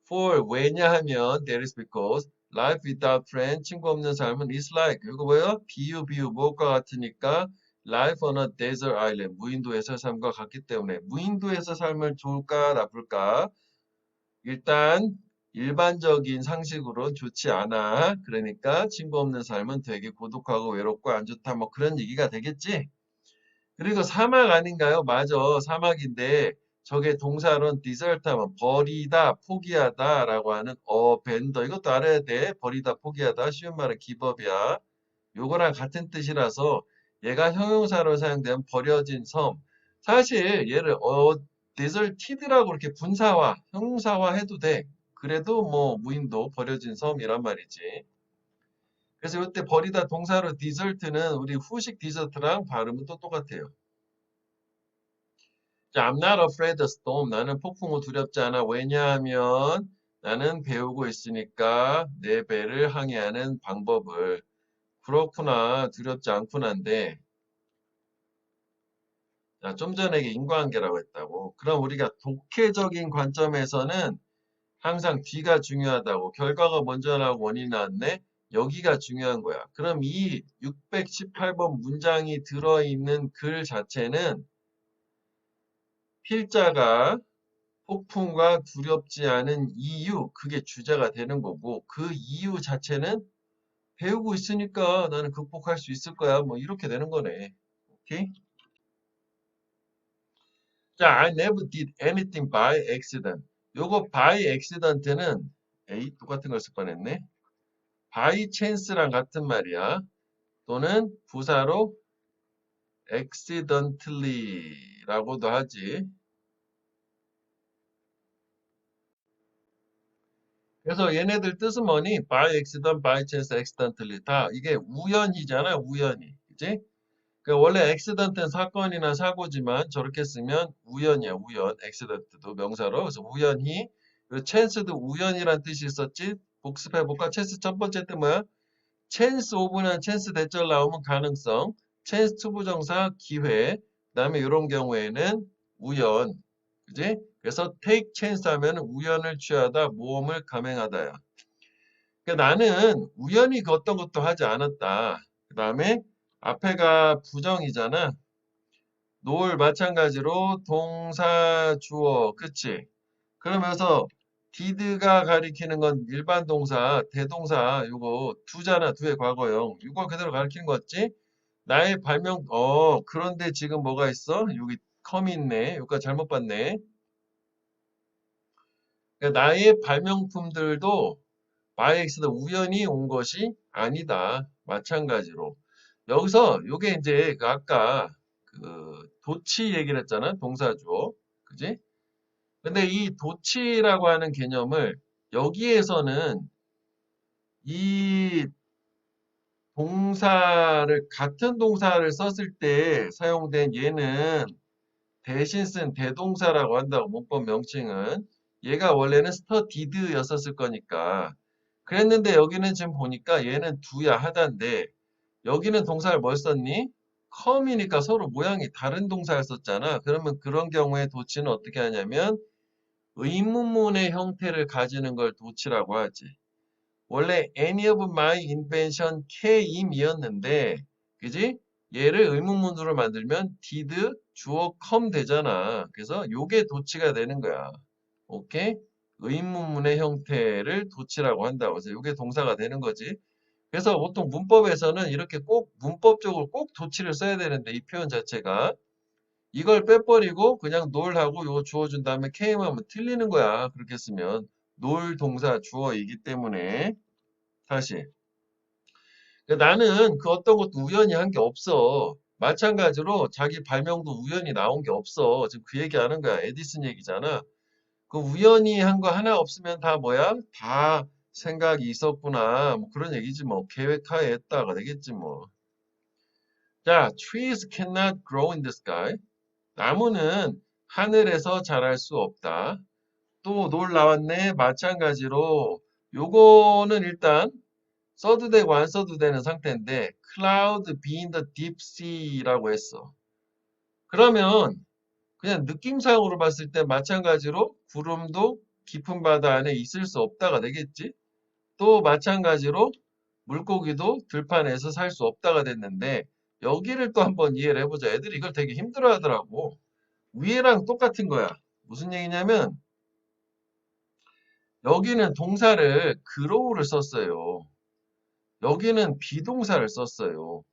for 왜냐하면 that is because life without friends 친구 없는 삶은 is like 이거 뭐예요? 비유 무엇과 같으니까 life on a desert island 무인도에서 삶과 같기 때문에 무인도에서 삶은 좋을까 나쁠까? 일단 일반적인 상식으로는 좋지 않아. 그러니까 친구 없는 삶은 되게 고독하고 외롭고 안 좋다. 뭐 그런 얘기가 되겠지. 그리고 사막 아닌가요? 맞아. 사막인데 저게 동사로는 디설트 하면 버리다, 포기하다 라고 하는 벤더. 이것도 알아야 돼. 버리다, 포기하다. 쉬운 말은 기법이야. 요거랑 같은 뜻이라서 얘가 형용사로 사용되면 버려진 섬. 사실 얘를 deserted라고 이렇게 분사화, 형용사화 해도 돼. 그래도 뭐 무인도 버려진 섬이란 말이지. 그래서 이때 버리다 동사로 desert는 우리 후식 디저트랑 발음은 또 똑같아요. 자, I'm not afraid of storm. 나는 폭풍우 두렵지 않아. 왜냐하면 나는 배우고 있으니까 내 배를 항해하는 방법을. 그렇구나. 두렵지 않구나인데. 자, 좀 전에 이게 인과관계라고 했다고. 그럼 우리가 독해적인 관점에서는 항상 뒤가 중요하다고. 결과가 먼저 나오고 원인이 나왔네. 여기가 중요한 거야. 그럼 이 618번 문장이 들어있는 글 자체는 필자가 폭풍과 두렵지 않은 이유, 그게 주제가 되는 거고, 그 이유 자체는 배우고 있으니까 나는 극복할 수 있을 거야. 뭐 이렇게 되는 거네. 오케이? 자, I never did anything by accident. 요거 by accident는 똑같은 걸 쓸 뻔했네. by chance랑 같은 말이야. 또는 부사로 accidentally라고도 하지. 그래서 얘네들 뜻은 뭐니? by accident, by chance, accidentally 다 이게 우연이잖아, 우연히. 그지? 그 원래 accident는 사건이나 사고지만 저렇게 쓰면 우연이야, 우연. accident도 명사로. 그래서 우연히. 그리고 chance도 우연이란 뜻이 있었지. 복습해볼까? chance 첫 번째 뜻 뭐야? chance of는 chance 대절 나오면 가능성. chance 투부정사 기회. 그다음에 이런 경우에는 우연. 그지? 그래서 take chance 하면 우연을 취하다, 모험을 감행하다야. 그러니까 나는 우연히 그 어떤 것도 하지 않았다. 그 다음에 앞에가 부정이잖아. 노을 마찬가지로 동사 주어 그치? 그러면서 did가 가리키는 건 일반 동사 대동사 요거 두잖아. 두의 과거형. 이거 그대로 가리키는 거 같지? 나의 발명 그런데 지금 뭐가 있어? 여기 컴이 있네. 여기까지 잘못 봤네. 그러니까 나의 발명품들도 by accident 우연히 온 것이 아니다. 마찬가지로. 여기서 요게 이제 그 아까 그 도치 얘기를 했잖아. 동사주어. 그지? 근데 이 도치라고 하는 개념을 여기에서는 이 동사를 같은 동사를 썼을 때 사용된 얘는 대신 쓴 대동사라고 한다고 문법 명칭은 얘가 원래는 studied였었을 거니까 그랬는데 여기는 지금 보니까 얘는 두야 하다인데 여기는 동사를 뭘 썼니? come이니까 서로 모양이 다른 동사를 썼잖아. 그러면 그런 경우에 도치는 어떻게 하냐면 의문문의 형태를 가지는 걸 도치라고 하지. 원래 any of my invention came이었는데 그지? 얘를 의문문으로 만들면 did 주어 come 되잖아. 그래서 요게 도치가 되는 거야. 오케이? 의문문의 형태를 도치라고 한다고 해서 요게 동사가 되는 거지. 그래서 보통 문법에서는 이렇게 꼭 문법적으로 꼭 도치를 써야 되는데 이 표현 자체가 이걸 빼버리고 그냥 놀하고 요거 주어준 다음에 came 하면 틀리는 거야. 그렇게 쓰면 놀 동사 주어이기 때문에 사실 나는 그 어떤 것도 우연히 한 게 없어. 마찬가지로 자기 발명도 우연히 나온 게 없어. 지금 그 얘기 하는 거야. 에디슨 얘기잖아. 그 우연히 한 거 하나 없으면 다 뭐야? 다 생각이 있었구나. 뭐 그런 얘기지 뭐. 계획하에 했다가 되겠지 뭐. 자, trees cannot grow in the sky. 나무는 하늘에서 자랄 수 없다. 또 놀 나왔네. 마찬가지로 요거는 일단 써도 되고 안 써도 되는 상태인데 cloud be in the deep sea라고 했어. 그러면 그냥 느낌상으로 봤을 때 마찬가지로 구름도 깊은 바다 안에 있을 수 없다가 되겠지. 또 마찬가지로 물고기도 들판에서 살 수 없다가 됐는데 여기를 또 한번 이해를 해보자. 애들이 이걸 되게 힘들어 하더라고. 위에랑 똑같은 거야. 무슨 얘기냐면 여기는 동사를 grow를 썼어요. 여기는 비동사를 썼어요.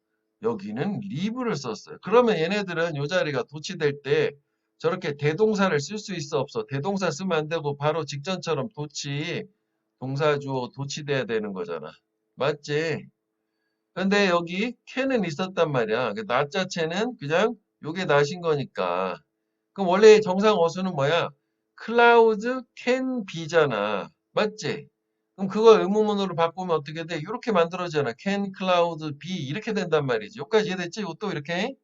여기는 live를 썼어요. 그러면 얘네들은 이 자리가 도치될 때 저렇게 대동사를 쓸 수 있어 없어? 대동사 쓰면 안 되고 바로 직전처럼 도치, 동사주어 도치돼야 되는 거잖아. 맞지? 근데 여기 can은 있었단 말이야. 그 not 자체는 그냥 요게 not인 거니까. 그럼 원래 정상 어수는 뭐야? clouds can be잖아. 맞지? 그럼 그걸 의문문으로 바꾸면 어떻게 돼? 이렇게 만들어지잖아. can cloud be 이렇게 된단 말이지. 여기까지 이해됐지? 이것도 이렇게.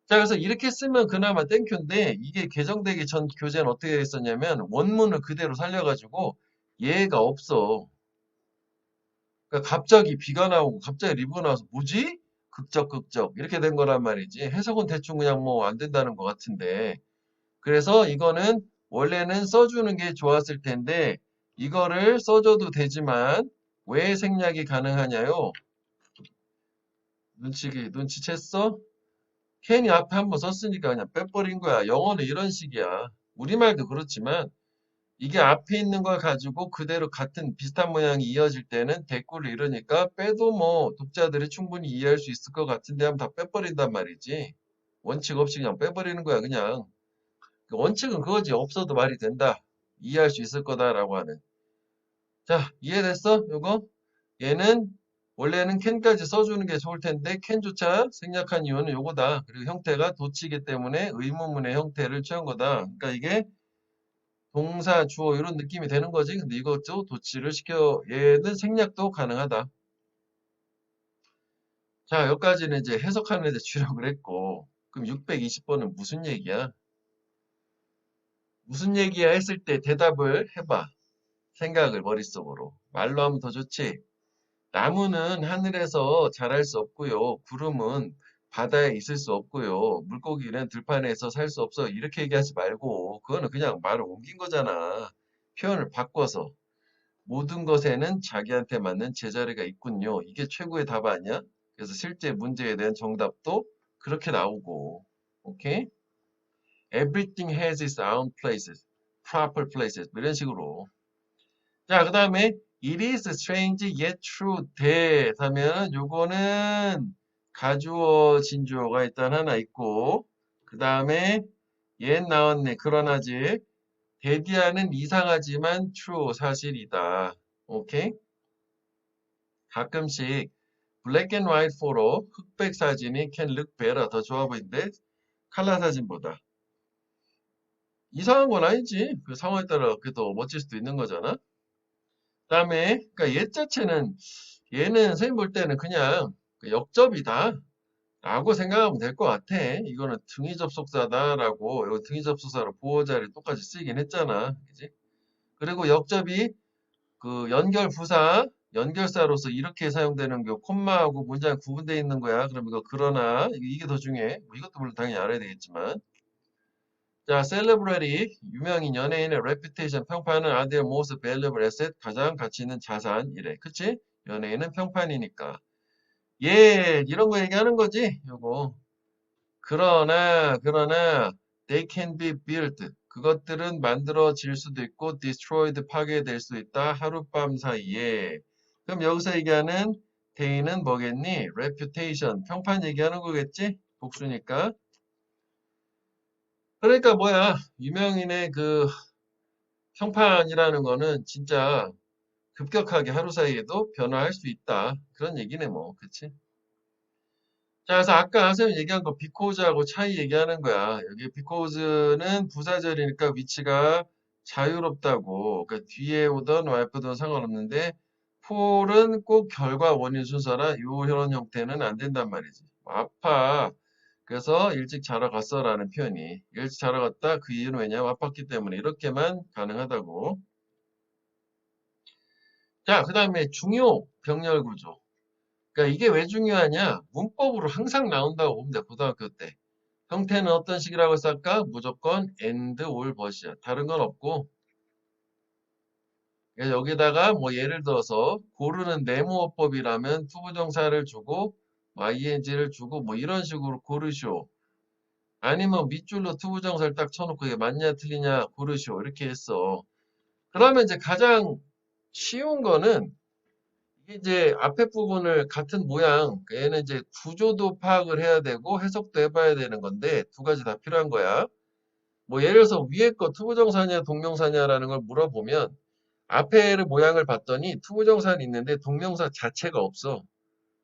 자, 그래서 이렇게 쓰면 그나마 땡큐인데 이게 개정되기 전 교재는 어떻게 했었냐면 원문을 그대로 살려가지고 얘가 없어. 그러니까 갑자기 비가 나오고 갑자기 리브가 나와서 뭐지? 극적 이렇게 된 거란 말이지. 해석은 대충 그냥 뭐 안 된다는 것 같은데. 그래서 이거는 원래는 써주는 게 좋았을 텐데 이거를 써줘도 되지만 왜 생략이 가능하냐요? 눈치챘어? 캔이 앞에 한번 썼으니까 그냥 빼버린 거야. 영어는 이런 식이야. 우리말도 그렇지만 이게 앞에 있는 걸 가지고 그대로 같은 비슷한 모양이 이어질 때는 대꾸를 이러니까 빼도 뭐 독자들이 충분히 이해할 수 있을 것 같은데 하면 다 빼버린단 말이지. 원칙 없이 그냥 빼버리는 거야, 그냥. 그 원칙은 그거지. 없어도 말이 된다. 이해할 수 있을 거다라고 하는. 자, 이해됐어? 요거? 얘는 원래는 캔까지 써주는 게 좋을 텐데 캔조차 생략한 이유는 요거다. 그리고 형태가 도치기 때문에 의문문의 형태를 취한 거다. 그러니까 이게 동사, 주어 이런 느낌이 되는 거지. 근데 이것도 도치를 시켜 얘는 생략도 가능하다. 자, 여기까지는 이제 해석하는 데 주력을 했고 그럼 620번은 무슨 얘기야? 무슨 얘기야 했을 때 대답을 해봐. 생각을 머릿속으로. 말로 하면 더 좋지. 나무는 하늘에서 자랄 수 없고요. 구름은 바다에 있을 수 없고요. 물고기는 들판에서 살 수 없어. 이렇게 얘기하지 말고 그거는 그냥 말을 옮긴 거잖아. 표현을 바꿔서 모든 것에는 자기한테 맞는 제자리가 있군요. 이게 최고의 답 아니야? 그래서 실제 문제에 대한 정답도 그렇게 나오고. 오케이? Everything has its own places, proper places. 뭐 이런 식으로. 자, 그 다음에 It is strange yet true that 하면 요거는 가주어 진주어가 일단 하나 있고 그 다음에 옛 나왔네. 그러나지 데디아는 이상하지만 true 사실이다. 오케이? 가끔씩 블랙 앤 화이트 포로 흑백 사진이 can look better 더 좋아 보이는데 칼라 사진보다 이상한 건 아니지. 그 상황에 따라 그게 더 멋질 수도 있는 거잖아. 그다음에 그러니까 얘 자체는 얘는 선생님 볼 때는 그냥 그 역접이다 라고 생각하면 될 것 같아. 이거는 등위 접속사다라고 이거 등위 접속사로 보호자를 똑같이 쓰이긴 했잖아. 그지? 그리고 역접이 그 연결 부사 연결사로서 이렇게 사용되는 게 콤마하고 문장 구분되어 있는 거야. 그럼 이거 그러나 이게 더 중요해. 뭐 이것도 물론 당연히 알아야 되겠지만. 자, celebrity 유명인 연예인의 reputation 평판은 are their most valuable asset 가장 가치 있는 자산이래. 그치? 연예인은 평판이니까. 예, 이런 거 얘기하는 거지. 요거. 그러나 they can be built. 그것들은 만들어질 수도 있고 destroyed 파괴될 수도 있다. 하룻밤 사이에. 그럼 여기서 얘기하는 they는 뭐겠니? reputation. 평판 얘기하는 거겠지? 복수니까. 그러니까 뭐야? 유명인의 그 평판이라는 거는 진짜 급격하게 하루 사이에도 변화할 수 있다. 그런 얘기네 뭐. 그치? 자, 그래서 아까 선생님 얘기한 거 비코즈하고 차이 얘기하는 거야. 여기 비코즈는 부사절이니까 위치가 자유롭다고. 그러니까 뒤에 오던 와이프든 상관없는데 폴은 꼭 결과 원인 순서라 요 이런 형태는 안 된단 말이지. 아파. 그래서 일찍 자러 갔어라는 표현이 일찍 자러 갔다 그 이유는 왜냐면 아팠기 때문에 이렇게만 가능하다고. 자, 그 다음에 중요 병렬 구조. 그러니까 이게 왜 중요하냐? 문법으로 항상 나온다고 보면 돼. 고등학교 때. 형태는 어떤 식이라고 쓸까? 무조건 and or but이야. 다른 건 없고. 그래서 여기다가 뭐 예를 들어서 고르는 네모어법이라면 투부정사를 주고 ing를 주고 뭐 이런 식으로 고르시오. 아니면 밑줄로 투부정사를 딱 쳐놓고 이게 맞냐 틀리냐 고르시오. 이렇게 했어. 그러면 이제 가장 쉬운 거는 이게 이제 앞에 부분을 같은 모양, 얘는 이제 구조도 파악을 해야 되고 해석도 해봐야 되는 건데 두 가지 다 필요한 거야. 뭐 예를 들어서 위에 거 투부정사냐 동명사냐라는 걸 물어보면 앞에를 모양을 봤더니 투부정사는 있는데 동명사 자체가 없어.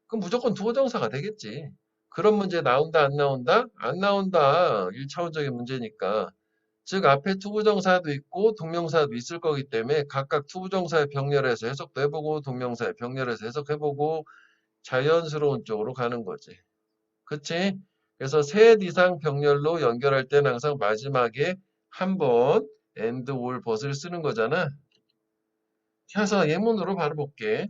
그럼 무조건 투부정사가 되겠지. 그런 문제 나온다 안 나온다? 안 나온다. 1차원적인 문제니까. 즉 앞에 투부정사도 있고 동명사도 있을 거기 때문에 각각 투부정사의 병렬에서 해석도 해보고 동명사의 병렬에서 해석해보고 자연스러운 쪽으로 가는 거지. 그치? 그래서 셋 이상 병렬로 연결할 때는 항상 마지막에 한 번 and or but을 쓰는 거잖아. 그래서 예문으로 바로 볼게.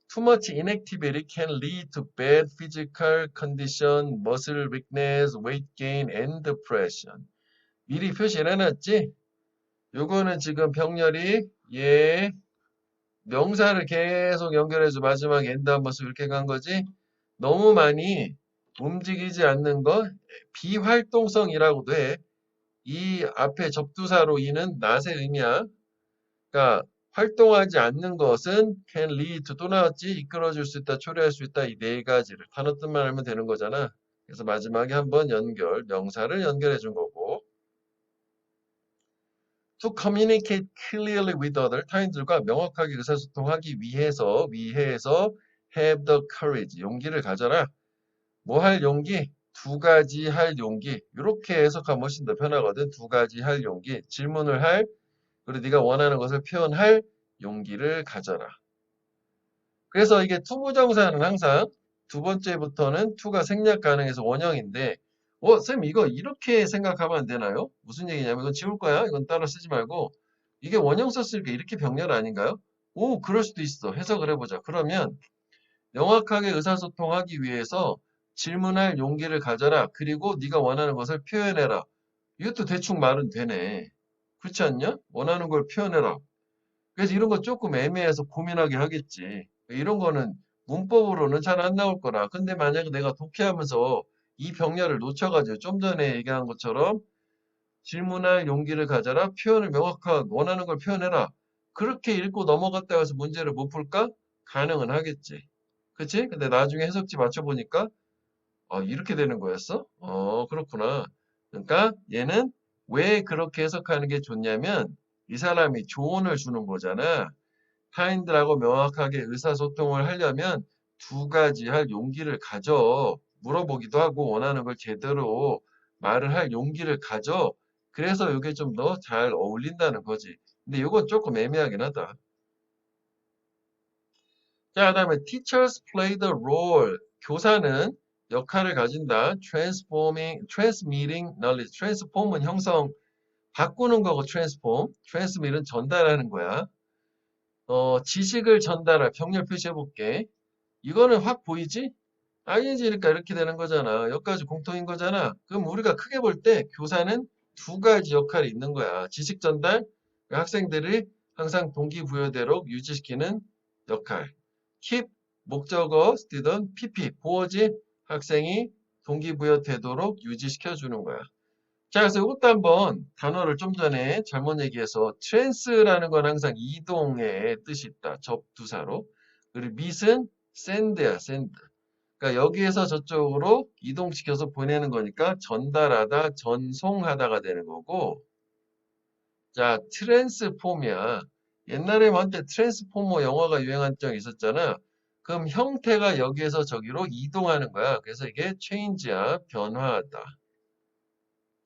Too much inactivity can lead to bad physical condition, muscle weakness, weight gain, and depression. 미리 표시를 해놨지? 요거는 지금 병렬이 얘 명사를 계속 연결해서 마지막에 end 한 번 쓰고 이렇게 간 거지? 너무 많이 움직이지 않는 거 비활동성이라고도 해. 이 앞에 접두사로 이는 낫의 의미야. 그러니까 활동하지 않는 것은 can lead to 또 나왔지? 이끌어줄 수 있다, 초래할 수 있다. 이 네 가지를 단어 뜻만 알면 되는 거잖아. 그래서 마지막에 한번 연결, 명사를 연결해 준 거고. To communicate clearly with other 타인들과 명확하게 의사소통하기 위해서 have the courage 용기를 가져라. 뭐 할 용기? 두 가지 할 용기. 이렇게 해석하면 훨씬 더 편하거든. 두 가지 할 용기. 질문을 할 그리고 네가 원하는 것을 표현할 용기를 가져라. 그래서 이게 투부정사는 항상 두 번째부터는 투가 생략 가능해서 원형인데 쌤 이거 이렇게 생각하면 안 되나요? 무슨 얘기냐면 이건 지울 거야. 이건 따로 쓰지 말고 이게 원형 썼으니까 이렇게 병렬 아닌가요? 오, 그럴 수도 있어. 해석을 해보자. 그러면 명확하게 의사소통하기 위해서 질문할 용기를 가져라. 그리고 네가 원하는 것을 표현해라. 이것도 대충 말은 되네. 그렇지 않냐? 원하는 걸 표현해라. 그래서 이런 거 조금 애매해서 고민하게 하겠지. 이런 거는 문법으로는 잘 안 나올 거라. 근데 만약에 내가 독해하면서 이 병렬을 놓쳐가지고 좀 전에 얘기한 것처럼 질문할 용기를 가져라. 표현을 명확하게 원하는 걸 표현해라. 그렇게 읽고 넘어갔다 해서 문제를 못 풀까? 가능은 하겠지. 그치? 근데 나중에 해석지 맞춰보니까 이렇게 되는 거였어? 그렇구나. 그러니까 얘는 왜 그렇게 해석하는 게 좋냐면 이 사람이 조언을 주는 거잖아. 타인들하고 명확하게 의사소통을 하려면 두 가지 할 용기를 가져. 물어보기도 하고 원하는 걸 제대로 말을 할 용기를 가져. 그래서 이게 좀 더 잘 어울린다는 거지. 근데 이건 조금 애매하긴 하다. 자, 그다음에 teachers play the role. 교사는 역할을 가진다. transmitting knowledge. transform은 형성, 바꾸는 거고 transmit은 전달하는 거야. 지식을 전달할 병렬 표시해 볼게. 이거는 확 보이지? ing니까 이렇게 되는 거잖아. 여기까지 공통인 거잖아. 그럼 우리가 크게 볼 때 교사는 두 가지 역할이 있는 거야. 지식 전달, 학생들이 항상 동기부여대로 유지시키는 역할. keep, 목적어, student, pp, 보어지, 학생이 동기부여 되도록 유지시켜 주는 거야. 자, 그래서 이것도 한번 단어를 좀 전에 잘못 얘기해서 trans라는 건 항상 이동의 뜻이 있다. 접두사로. 그리고 mit은 send야, send. 그러니까 여기에서 저쪽으로 이동시켜서 보내는 거니까 전달하다, 전송하다가 되는 거고. 자, 트랜스폼이야. 옛날에 한때 트랜스포머 영화가 유행한 적이 있었잖아. 그럼 형태가 여기에서 저기로 이동하는 거야. 그래서 이게 change야, 변화하다.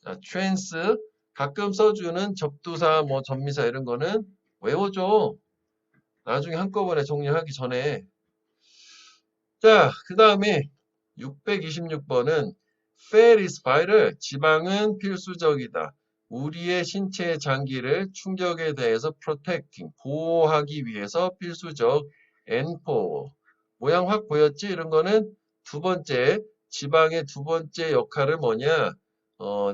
자, 트랜스 가끔 써주는 접두사, 뭐 전미사 이런 거는 외워줘. 나중에 한꺼번에 정리하기 전에. 자, 그 다음에 626번은 fat is vital. 지방은 필수적이다. 우리의 신체의 장기를 충격에 대해서 protecting, 보호하기 위해서 필수적. and for. 모양 확 보였지? 이런 거는 두 번째, 지방의 두 번째 역할은 뭐냐? 어,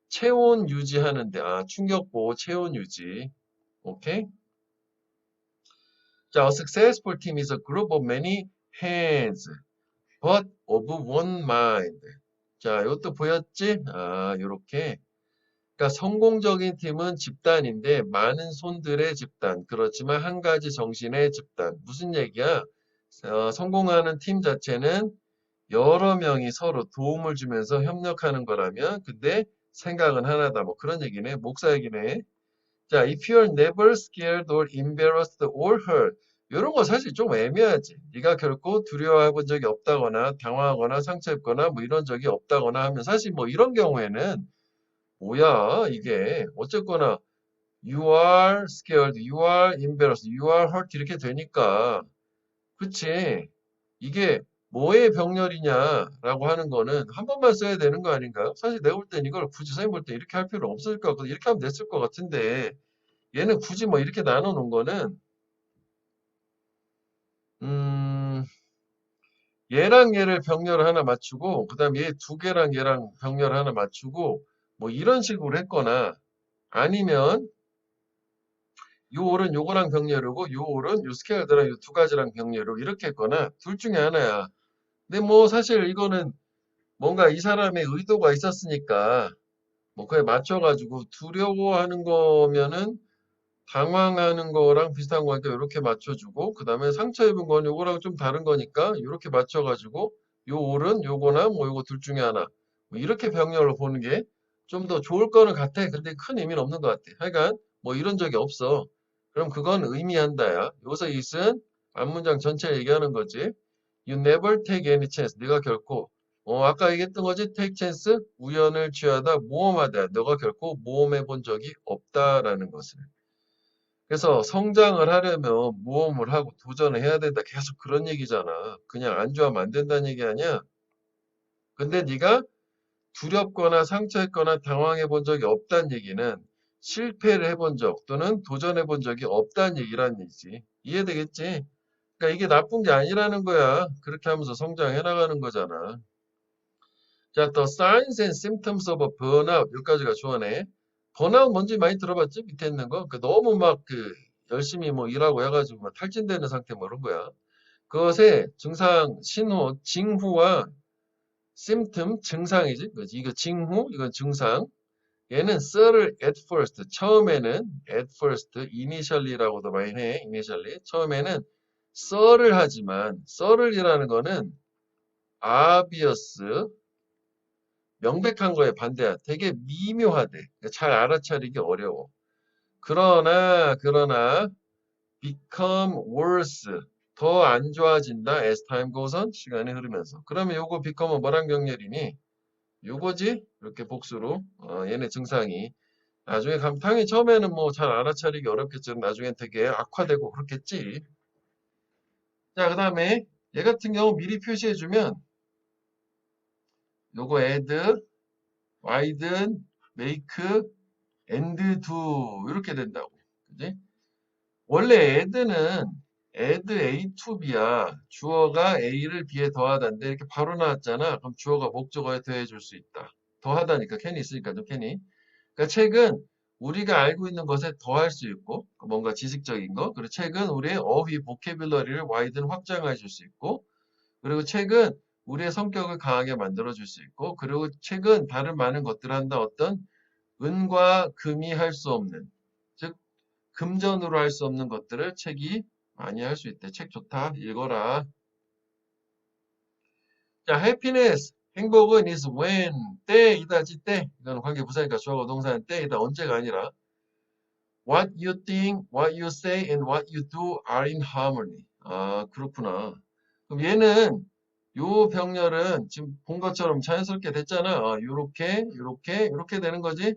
체온 유지하는데, 충격 보호, 체온 유지. 오케이? 자, a successful team is a group of many hands. but of one mind. 자, 이것도 보였지? 요렇게. 그러니까 성공적인 팀은 집단인데 많은 손들의 집단. 그렇지만 한 가지 정신의 집단. 무슨 얘기야? 성공하는 팀 자체는 여러 명이 서로 도움을 주면서 협력하는 거라면 근데 생각은 하나다. 뭐 그런 얘기네. 목사 얘기네. 자, if you're never scared or embarrassed or hurt. 이런 거 사실 좀 애매하지. 네가 결코 두려워해 본 적이 없다거나 당황하거나 상처입거나 뭐 이런 적이 없다거나 하면 사실 뭐 이런 경우에는 뭐야 이게 어쨌거나 you are scared, you are embarrassed, you are hurt 이렇게 되니까 그치? 이게 뭐의 병렬이냐라고 하는 거는 한 번만 써야 되는 거 아닌가요? 사실 내가 볼 땐 이걸 굳이 선생님 볼 때 이렇게 할 필요 없을 것 같고 이렇게 하면 됐을 것 같은데 얘는 굳이 뭐 이렇게 나눠 놓은 거는 음, 얘랑 얘를 병렬 하나 맞추고 그다음에 얘 두 개랑 얘랑 병렬 하나 맞추고 뭐 이런 식으로 했거나 아니면 요 올은 요거랑 병렬이고 요 올은 요 스퀘어드랑 요 두 가지랑 병렬이고 이렇게 했거나 둘 중에 하나야. 근데 뭐 사실 이거는 뭔가 이 사람의 의도가 있었으니까 뭐 그에 맞춰가지고 두려워하는 거면은 당황하는 거랑 비슷한 거니까 이렇게 맞춰주고 그 다음에 상처 입은 건 요거랑 좀 다른 거니까 이렇게 맞춰가지고 요 올은 요거나 뭐 요거 둘 중에 하나 뭐 이렇게 병렬을 보는 게 좀 더 좋을 거는 같아. 근데 큰 의미는 없는 것 같아. 하여간 뭐 이런 적이 없어. 그럼 그건 의미한다야. 여기서 it은 앞문장 전체 얘기하는 거지. You never take any chance. 네가 결코 아까 얘기했던 거지. take chance 우연을 취하다 모험하다. 너가 결코 모험해 본 적이 없다라는 것을. 그래서 성장을 하려면 모험을 하고 도전을 해야 된다. 계속 그런 얘기잖아. 그냥 안주하면 안 된다는 얘기 아니야. 근데 네가 두렵거나 상처했거나 당황해 본 적이 없다는 얘기는 실패를 해본 적 또는 도전해 본 적이 없다는 얘기라는 얘기지. 이해되겠지? 그러니까 이게 나쁜 게 아니라는 거야. 그렇게 하면서 성장해 나가는 거잖아. 자, 또 signs and symptoms of a burnout 여기까지가 좋아하네. 번아웃 뭔지 많이 들어봤지? 밑에 있는 거. 너무 막 열심히 뭐 일하고 해가지고 막 탈진되는 상태 뭐 이런 거야. 그것의 증상, 신호, 징후와 symptom, 증상이지. 그지? 이거 징후, 이건 증상. 얘는 썰을 at first, 처음에는 at first, initially라고도 많이 해. initially. 처음에는 썰을 하지만 썰을이라는 거는 obvious, 명백한 거에 반대야. 되게 미묘하대. 잘 알아차리기 어려워. 그러나 become worse. 더 안 좋아진다. as time goes on. 시간이 흐르면서. 그러면 요거 become은 뭐랑 병렬이니? 요거지? 이렇게 복수로. 얘네 증상이. 나중에 가면 당연히 처음에는 뭐 잘 알아차리기 어렵겠지만 나중엔 되게 악화되고 그렇겠지. 자, 그 다음에 얘 같은 경우 미리 표시해주면 요거 add, widen, make, and do 이렇게 된다고. 그지? 원래 add는 add A to B야. 주어가 A를 B에 더하다인데 이렇게 바로 나왔잖아. 그럼 주어가 목적어에 더해줄 수 있다. 더하다니까 can이 있으니까 좀 can이. 그러니까 책은 우리가 알고 있는 것에 더할 수 있고 뭔가 지식적인 거. 그리고 책은 우리의 어휘 보캐뷸러리를 와이든 확장해 줄 수 있고 그리고 책은 우리의 성격을 강하게 만들어 줄 수 있고 그리고 책은 다른 많은 것들을 한다. 어떤 은과 금이 할 수 없는 즉 금전으로 할 수 없는 것들을 책이 많이 할 수 있대. 책 좋다. 읽어라. 자, happiness. 행복은 is when 때이다지 때. 이거는 관계 부사니까 주어가 동사는 때이다. 언제가 아니라 what you think, what you say, and what you do are in harmony. 아, 그렇구나. 그럼 얘는 요 병렬은 지금 본 것처럼 자연스럽게 됐잖아. 요렇게 되는 거지.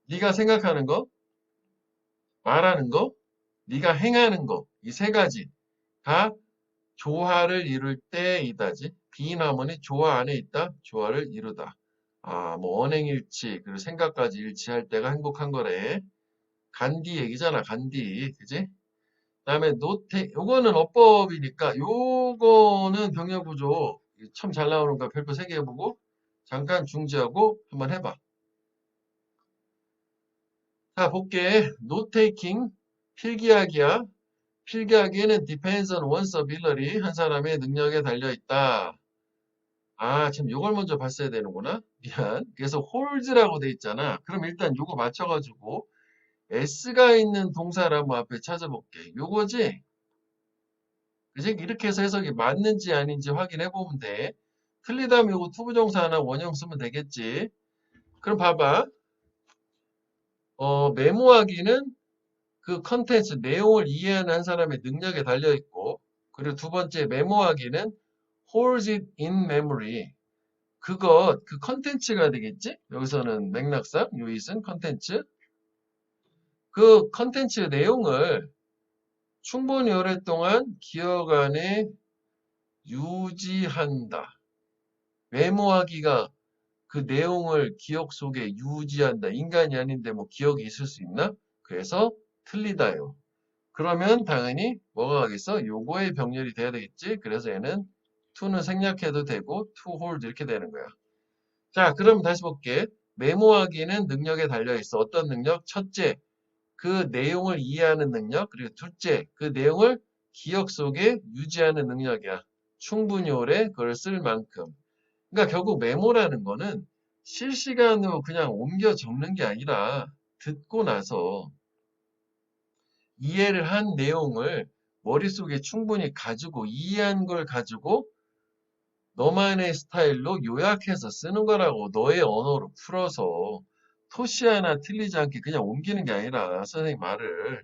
네가 생각하는 거, 말하는 거, 네가 행하는 거, 이 세 가지 다 조화를 이룰 때이다지. 비인하모니 조화 안에 있다. 조화를 이루다. 아, 뭐 언행일치, 그리고 생각까지 일치할 때가 행복한 거래. 간디 얘기잖아. 간디. 그지? 그다음에 노태 요거는 어법이니까 요거는 병렬 구조 참 잘 나오는 거 별표 3개 해보고 잠깐 중지하고 한번 해봐. 자, 볼게. note taking 필기하기야. 필기하기에는 depends on one's ability 한 사람의 능력에 달려 있다. 아, 지금 요걸 먼저 봤어야 되는구나. 미안. 그래서 holds라고 돼 있잖아. 그럼 일단 요거 맞춰가지고 s가 있는 동사를 한번 앞에 찾아볼게. 요거지? 그지? 이렇게 해서 해석이 맞는지 아닌지 확인해 보면 돼. 틀리다면 요거 투부정사 하나 원형 쓰면 되겠지. 그럼 봐봐. 메모하기는 그 컨텐츠, 내용을 이해하는 한 사람의 능력에 달려 있고, 그리고 두 번째 메모하기는 holds it in memory. 그 컨텐츠가 되겠지? 여기서는 맥락상, 유닛은 컨텐츠. 그 컨텐츠 내용을 충분히 오랫동안 기억 안에 유지한다. 메모하기가 그 내용을 기억 속에 유지한다. 인간이 아닌데 뭐 기억이 있을 수 있나? 그래서 틀리다요. 그러면 당연히 뭐가 가겠어? 요거의 병렬이 돼야 되겠지? 그래서 얘는 to는 생략해도 되고 to hold 이렇게 되는 거야. 자, 그럼 다시 볼게. 메모하기는 능력에 달려 있어. 어떤 능력? 첫째, 그 내용을 이해하는 능력. 그리고 둘째, 그 내용을 기억 속에 유지하는 능력이야. 충분히 오래 그걸 쓸 만큼. 그러니까 결국 메모라는 거는 실시간으로 그냥 옮겨 적는 게 아니라 듣고 나서 이해를 한 내용을 머릿속에 충분히 가지고 이해한 걸 가지고 너만의 스타일로 요약해서 쓰는 거라고. 너의 언어로 풀어서 토시 하나 틀리지 않게 그냥 옮기는 게 아니라 선생님 말을.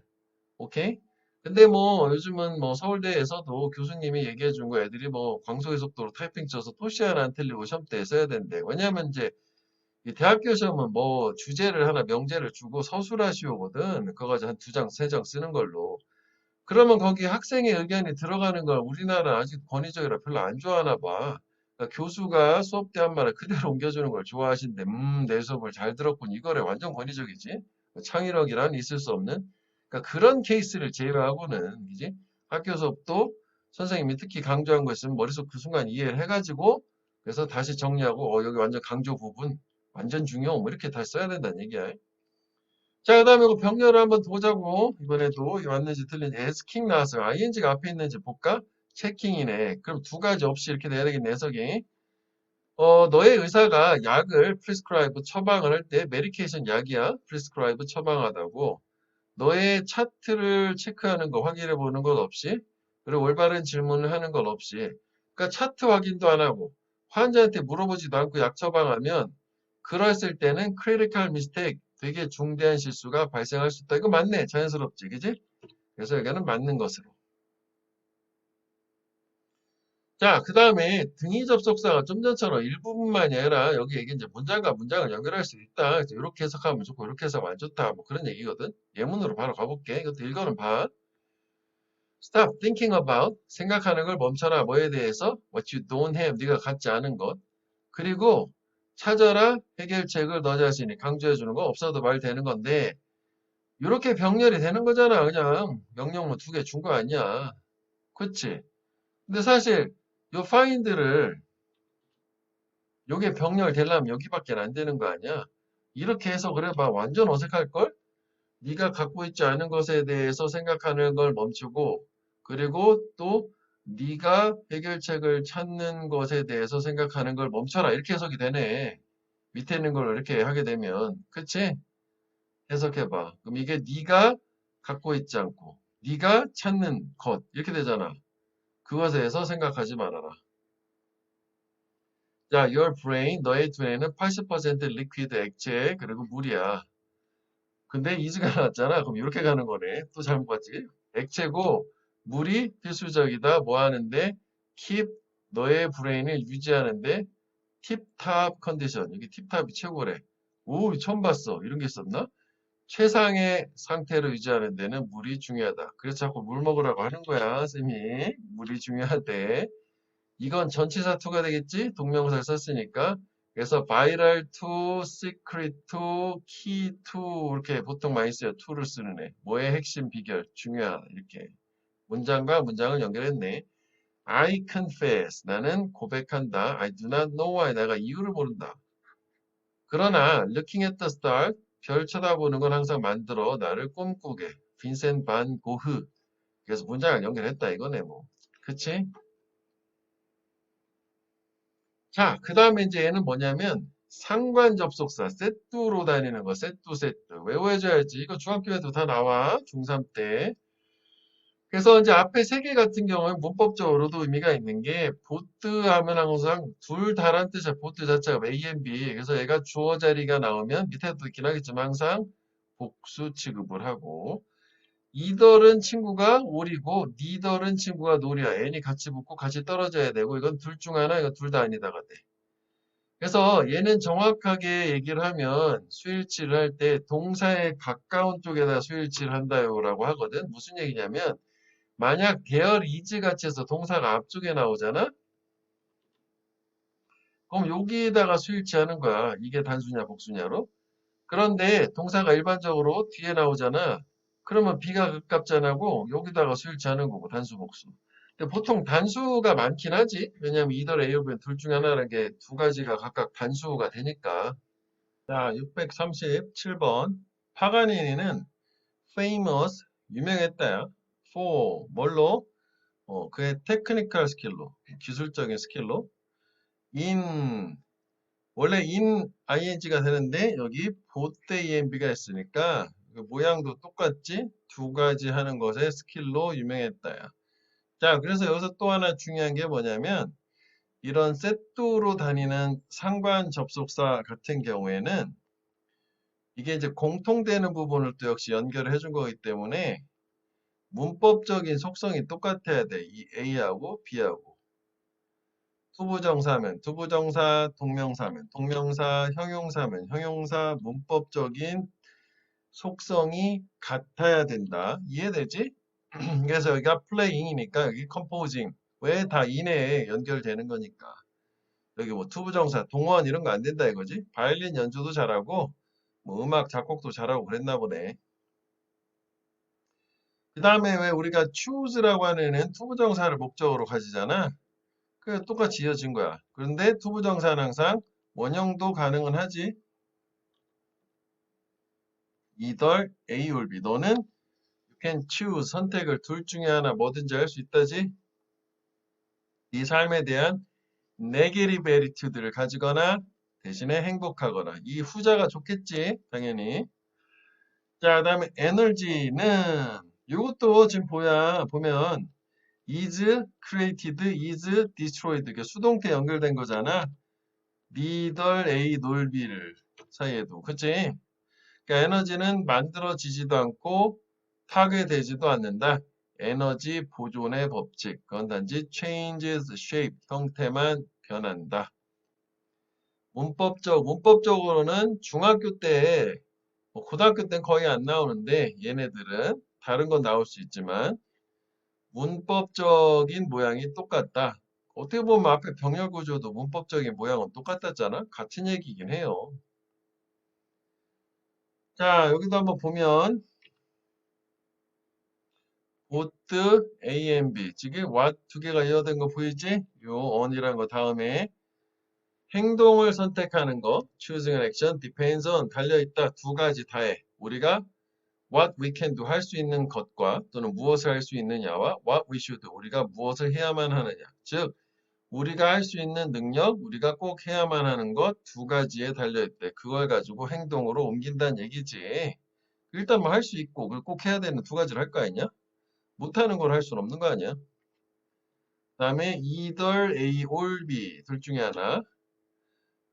오케이? 근데 뭐 요즘은 뭐 서울대에서도 교수님이 얘기해 준 거 애들이 뭐 광속의 속도로 타이핑 쳐서 토시 하나 안 틀리고 시험 때 써야 된대. 왜냐면 이제 이 대학교 시험은 뭐 주제를 하나 명제를 주고 서술하시오거든. 그거 가지고 한 2장, 3장 쓰는 걸로. 그러면 거기 학생의 의견이 들어가는 걸 우리나라 아직 권위적이라 별로 안 좋아하나 봐. 그러니까 교수가 수업 때 한 말을 그대로 옮겨주는 걸 좋아하신데, 내 수업을 잘 들었군. 이거래 완전 권위적이지. 창의력이란 있을 수 없는. 그러니까 그런 케이스를 제외하고는, 이제 학교 수업도 선생님이 특히 강조한 거 있으면 머릿속 그 순간 이해를 해가지고, 그래서 다시 정리하고, 여기 완전 강조 부분, 완전 중요, 뭐 이렇게 다시 써야 된다는 얘기야. 자, 그 다음에 그 병렬을 한번 보자고. 이번에도 맞는지 틀린지. asking 나왔어요. ing가 앞에 있는지 볼까? 체킹이네. 그럼 두 가지 없이 이렇게 돼야 되겠네, 해석이. 너의 의사가 약을 prescribe 처방을 할 때 medication 약이야. prescribe 처방하다고. 너의 차트를 체크하는 거 확인해 보는 것 없이 그리고 올바른 질문을 하는 것 없이 그러니까 차트 확인도 안 하고 환자한테 물어보지도 않고 약 처방하면 그랬을 때는 critical mistake 되게 중대한 실수가 발생할 수 있다. 이거 맞네. 자연스럽지. 그지? 그래서 여기는 맞는 것으로. 자, 그 다음에 등위 접속사가 좀 전처럼 일부분만이 아니라 여기 이게 이제 문장과 문장을 연결할 수 있다. 그래서 이렇게 해석하면 좋고 이렇게 해석하면 안 좋다. 뭐 그런 얘기거든. 예문으로 바로 가볼게. 이것도 읽어는 봐. Stop thinking about 생각하는 걸 멈춰라. 뭐에 대해서? What you don't have 네가 갖지 않은 것. 그리고 찾아라 해결책을 너 자신이 강조해 주는 거 없어도 말 되는 건데 이렇게 병렬이 되는 거잖아. 그냥 명령문 2개 준 거 아니야. 그치? 근데 사실 요 find를 요게 병렬 되려면 여기밖에 안 되는 거 아니야. 이렇게 해석을 해봐. 완전 어색할걸? 네가 갖고 있지 않은 것에 대해서 생각하는 걸 멈추고 그리고 또 네가 해결책을 찾는 것에 대해서 생각하는 걸 멈춰라. 이렇게 해석이 되네. 밑에 있는 걸 이렇게 하게 되면. 그치? 해석해봐. 그럼 이게 네가 갖고 있지 않고 네가 찾는 것 이렇게 되잖아. 그것에 대해서 생각하지 말아라. 자, your brain, 너의 두뇌는 80% 리퀴드 액체 그리고 물이야. 근데 이즈가 나왔잖아. 그럼 이렇게 가는 거네. 또 잘못 봤지? 액체고 물이 필수적이다. 뭐 하는데? keep 너의 브레인을 유지하는데 팁탑 컨디션. 여기 팁탑이 최고래. 오, 처음 봤어. 이런 게 있었나? 최상의 상태로 유지하는 데는 물이 중요하다. 그래서 자꾸 물 먹으라고 하는 거야, 쌤이. 물이 중요하대. 이건 전치사 to가 되겠지? 동명사를 썼으니까. 그래서 viral to, secret to, key to 이렇게 보통 많이 써요. to를 쓰는 애. 뭐의 핵심 비결, 중요하다. 이렇게. 문장과 문장을 연결했네. I confess. 나는 고백한다. I do not know why. 내가 이유를 모른다. 그러나 looking at the star, 별 쳐다보는 건 항상 만들어 나를 꿈꾸게. 빈센 반 고흐. 그래서 문장을 연결했다 이거네 뭐. 그치? 자, 그 다음에 이제 얘는 뭐냐면 상관 접속사 세뚜로 다니는 거 세뚜 세뚜 외워줘야지. 이거 중학교 에도 다 나와. 중3 때. 그래서 이제 앞에 세 개 같은 경우는 문법적으로도 의미가 있는 게 보트 하면 항상 둘 다란 뜻이야. 보트 자체가 A and B. 그래서 얘가 주어 자리가 나오면 밑에도 있긴 하겠지만 항상 복수 취급을 하고 이덜은 친구가 올이고 니덜은 친구가 놀이야. n이 같이 붙고 같이 떨어져야 되고 이건 둘 중 하나 이건 둘 다 아니다가 돼. 그래서 얘는 정확하게 얘기를 하면 수일치를 할 때 동사에 가까운 쪽에다 수일치를 한다요라고 하거든. 무슨 얘기냐면 만약 there is 같이 해서 동사가 앞쪽에 나오잖아. 그럼 여기에다가 수일치하는 거야. 이게 단수냐 복수냐로. 그런데 동사가 일반적으로 뒤에 나오잖아. 그러면 B가 가깝잖아고 여기다가 수일치하는 거고 단수 복수. 근데 보통 단수가 많긴 하지. 왜냐면 either A or B 둘 중에 하나라는 게 두 가지가 각각 단수가 되니까. 자, 637번. 파가니니는 famous, 유명했다야. for, 뭘로? 그의 테크니컬 스킬로, 기술적인 스킬로. in, 원래 in, ing가 되는데, 여기 both emb가 있으니까, 그 모양도 똑같지? 두 가지 하는 것에 스킬로 유명했다야. 자, 그래서 여기서 또 하나 중요한 게 뭐냐면, 이런 셋도로 다니는 상관 접속사 같은 경우에는 이게 이제 공통되는 부분을 또 역시 연결을 해준 거기 때문에 문법적인 속성이 똑같아야 돼. 이 A하고 B하고. 투부정사면 투부정사, 동명사면 동명사, 형용사면 형용사 문법적인 속성이 같아야 된다. 이해되지? 그래서 여기가 playing이니까 여기 composing. 왜 다 인해에 연결되는 거니까. 여기 뭐 투부정사, 동원 이런 거 안 된다 이거지? 바이올린 연주도 잘하고 뭐 음악 작곡도 잘하고 그랬나 보네. 그 다음에 왜 우리가 choose라고 하는 애는 투부정사를 목적으로 가지잖아. 그 똑같이 이어진 거야. 그런데 투부정사는 항상 원형도 가능은 하지. either A or B. 너는 you can choose 선택을 둘 중에 하나 뭐든지 할 수 있다지. 네 삶에 대한 네게티브 애티튜드를 가지거나 대신에 행복하거나 이 후자가 좋겠지 당연히. 자, 그다음에 에너지는 이것도 지금 보면 is created, is destroyed 이게 수동태 연결된 거잖아. neither A nor B를 사이에도 그치? 그러니까 에너지는 만들어지지도 않고 파괴되지도 않는다. 에너지 보존의 법칙. 그건 단지 changes shape, 형태만 변한다. 문법적으로는 중학교 때, 고등학교 때는 거의 안 나오는데 얘네들은 다른 건 나올 수 있지만 문법적인 모양이 똑같다. 어떻게 보면 앞에 병렬 구조도 문법적인 모양은 똑같았잖아. 같은 얘기긴 해요. 자, 여기도 한번 보면 both A and B. 지금 what 두 개가 이어된 거 보이지? 요 on이란 거 다음에 행동을 선택하는 거 choosing an action depends on 달려있다. 두 가지 다해. 우리가 what we can do 할 수 있는 것과 또는 무엇을 할 수 있느냐와 what we should 우리가 무엇을 해야만 하느냐. 즉 우리가 할 수 있는 능력, 우리가 꼭 해야만 하는 것 두 가지에 달려있대. 그걸 가지고 행동으로 옮긴다는 얘기지. 일단 뭐 할 수 있고 그걸 꼭 해야 되는 두 가지를 할 거 아니냐? 못하는 걸 할 수는 없는 거 아니야? 다음에 either A or B 둘 중에 하나.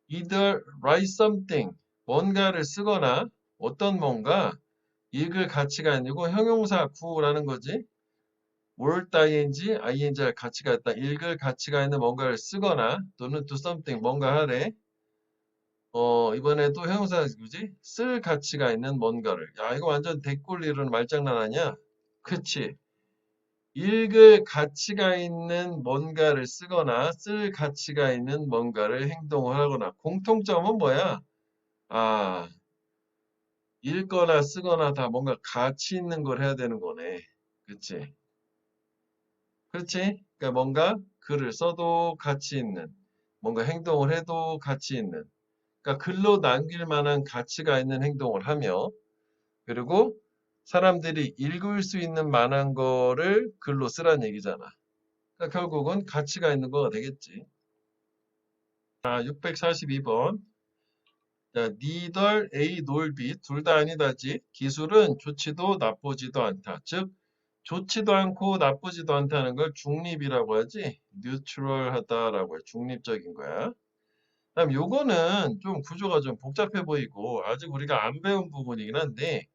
either write something 뭔가를 쓰거나 어떤 뭔가 읽을 가치가 아니고 형용사 구라는 거지. word ing할 가치가 있다. 읽을 가치가 있는 뭔가를 쓰거나 또는 do something 뭔가 하래. 이번에도 형용사 그지? 쓸 가치가 있는 뭔가를. 야, 이거 완전 대꼴리로는 말장난 아니야? 그치? 읽을 가치가 있는 뭔가를 쓰거나 쓸 가치가 있는 뭔가를 행동을 하거나 공통점은 뭐야? 아, 읽거나 쓰거나 다 뭔가 가치 있는 걸 해야 되는 거네. 그치? 그렇지? 그러니까 뭔가 글을 써도 가치 있는, 뭔가 행동을 해도 가치 있는, 그러니까 글로 남길 만한 가치가 있는 행동을 하며, 그리고 사람들이 읽을 수 있는 만한 거를 글로 쓰란 얘기잖아. 그러니까 결국은 가치가 있는 거가 되겠지. 자, 642번. 자, neither A nor B 둘 다 아니다지. 기술은 좋지도 나쁘지도 않다. 즉, 좋지도 않고 나쁘지도 않다는 걸 중립이라고 하지. 뉴트럴하다라고 해. 중립적인 거야. 그다음 요거는 좀 구조가 좀 복잡해 보이고 아직 우리가 안 배운 부분이긴 한데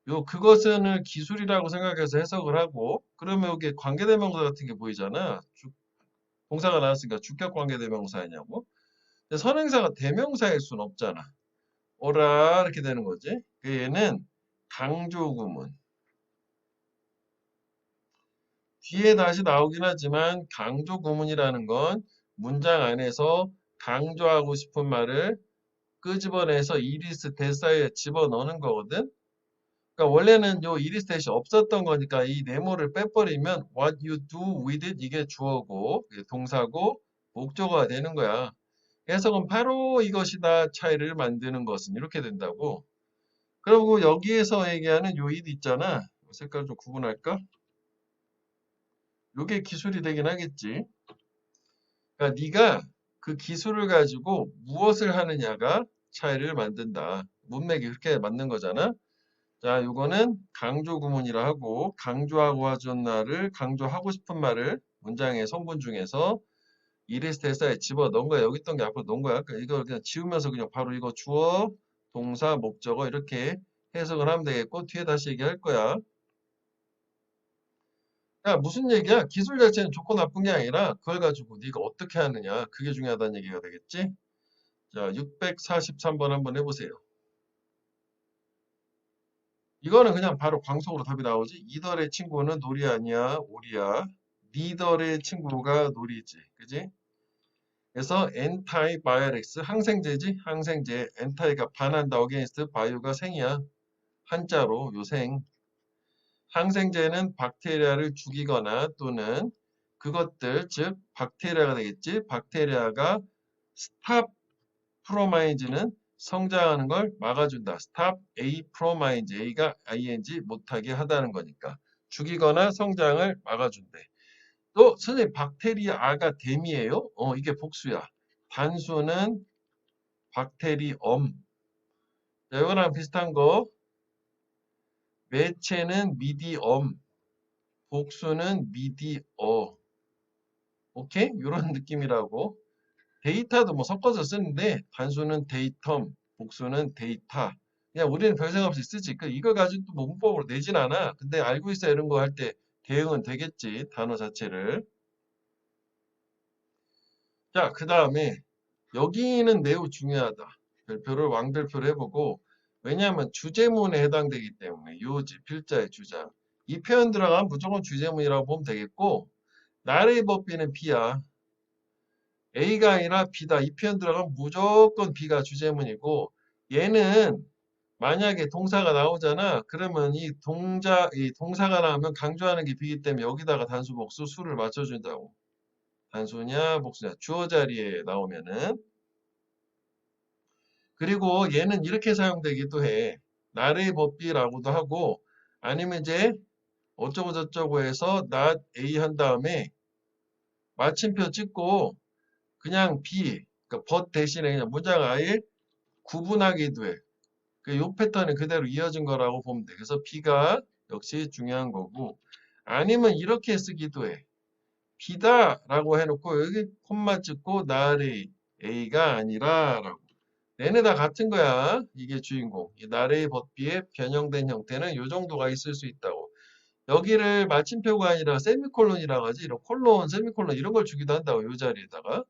요 그것은 기술이라고 생각해서 해석을 하고 그러면 여기 관계대명사 같은 게 보이잖아. 동사가 나왔으니까 주격 관계대명사냐고. 근데 선행사가 대명사일 수는 없잖아. 오라 이렇게 되는 거지. 그 얘는 강조구문. 뒤에 다시 나오긴 하지만 강조구문이라는 건 문장 안에서 강조하고 싶은 말을 끄집어내서 이리스 대사에 집어넣는 거거든. 그러니까 원래는 요 이리스 대시 없었던 거니까 이 네모를 빼버리면 what you do with it 이게 주어고 동사고 목적어가 되는 거야. 해석은 바로 이것이다 차이를 만드는 것은 이렇게 된다고. 그리고 여기에서 얘기하는 요 it 있잖아. 색깔 좀 구분할까? 요게 기술이 되긴 하겠지. 그러니까 네가 그 기술을 가지고 무엇을 하느냐가 차이를 만든다. 문맥이 그렇게 맞는 거잖아. 자, 요거는 강조 구문이라 하고 강조하고 하던 말을 강조하고 싶은 말을 문장의 성분 중에서 이리스 대사에 집어 넣은 거야. 여기 있던 게 앞으로 넣은 거야. 그러니까 이걸 그냥 지우면서 그냥 바로 이거 주어, 동사, 목적어 이렇게 해석을 하면 되겠고 뒤에 다시 얘기할 거야. 야, 무슨 얘기야? 기술 자체는 좋고 나쁜 게 아니라 그걸 가지고 네가 어떻게 하느냐. 그게 중요하다는 얘기가 되겠지? 자, 643번 한번 해보세요. 이거는 그냥 바로 광속으로 답이 나오지. 이덜의 친구는 놀이 아니야, 오리야. 니덜의 친구가 놀이지. 그지? 그래서 antibiotics, 항생제지? 항생제. anti가 반한다, against, bio가 생이야. 한자로 요생. 항생제는 박테리아를 죽이거나 또는 그것들, 즉 박테리아가 되겠지. 박테리아가 스탑 프로마이즈는 성장하는 걸 막아준다. 스탑 A 프로마이즈. A가 ing 못하게 하다는 거니까. 죽이거나 성장을 막아준대. 또 선생님 박테리아가 댐이에요? 이게 복수야. 단수는 박테리엄. 자, 이거랑 비슷한 거. 매체는 미디엄. 복수는 미디어. 오케이? 이런 느낌이라고. 데이터도 뭐 섞어서 쓰는데 단수는 데이텀, 복수는 데이터. 그냥 우리는 별 생각 없이 쓰지. 이걸 가지고 또 문법으로 내진 않아. 근데 알고 있어 이런 거 할 때 대응은 되겠지. 단어 자체를. 자, 그 다음에 여기는 매우 중요하다. 별표를 왕별표를 해보고 왜냐하면 주제문에 해당되기 때문에 요지, 필자의 주장. 이 표현 들어가면 무조건 주제문이라고 보면 되겠고 나의 법비는 B야. A가 아니라 B다. 이 표현 들어가면 무조건 B가 주제문이고 얘는 만약에 동사가 나오잖아. 그러면 이 동사가 나오면 강조하는 게 B이기 때문에 여기다가 단수, 복수, 수를 맞춰준다고. 단수냐, 복수냐. 주어 자리에 나오면은. 그리고 얘는 이렇게 사용되기도 해. 나의 법비라고도 하고 아니면 이제 어쩌고 저쩌고 해서 not A 한 다음에 마침표 찍고 그냥 B, 그러니까 but 대신에 그냥 문장 아예 구분하기도 해. 요 패턴이 그대로 이어진 거라고 보면 돼. 그래서 B가 역시 중요한 거고 아니면 이렇게 쓰기도 해. B다라고 해놓고 여기 콤마 찍고 나의 A가 아니라 라고. 얘네 다 같은 거야. 이게 주인공. 이 나의 법비의 변형된 형태는 이 정도가 있을 수 있다고. 여기를 마침표가 아니라 세미콜론이라고 하지. 이런 콜론, 세미콜론 이런 걸 주기도 한다고. 이 자리에다가.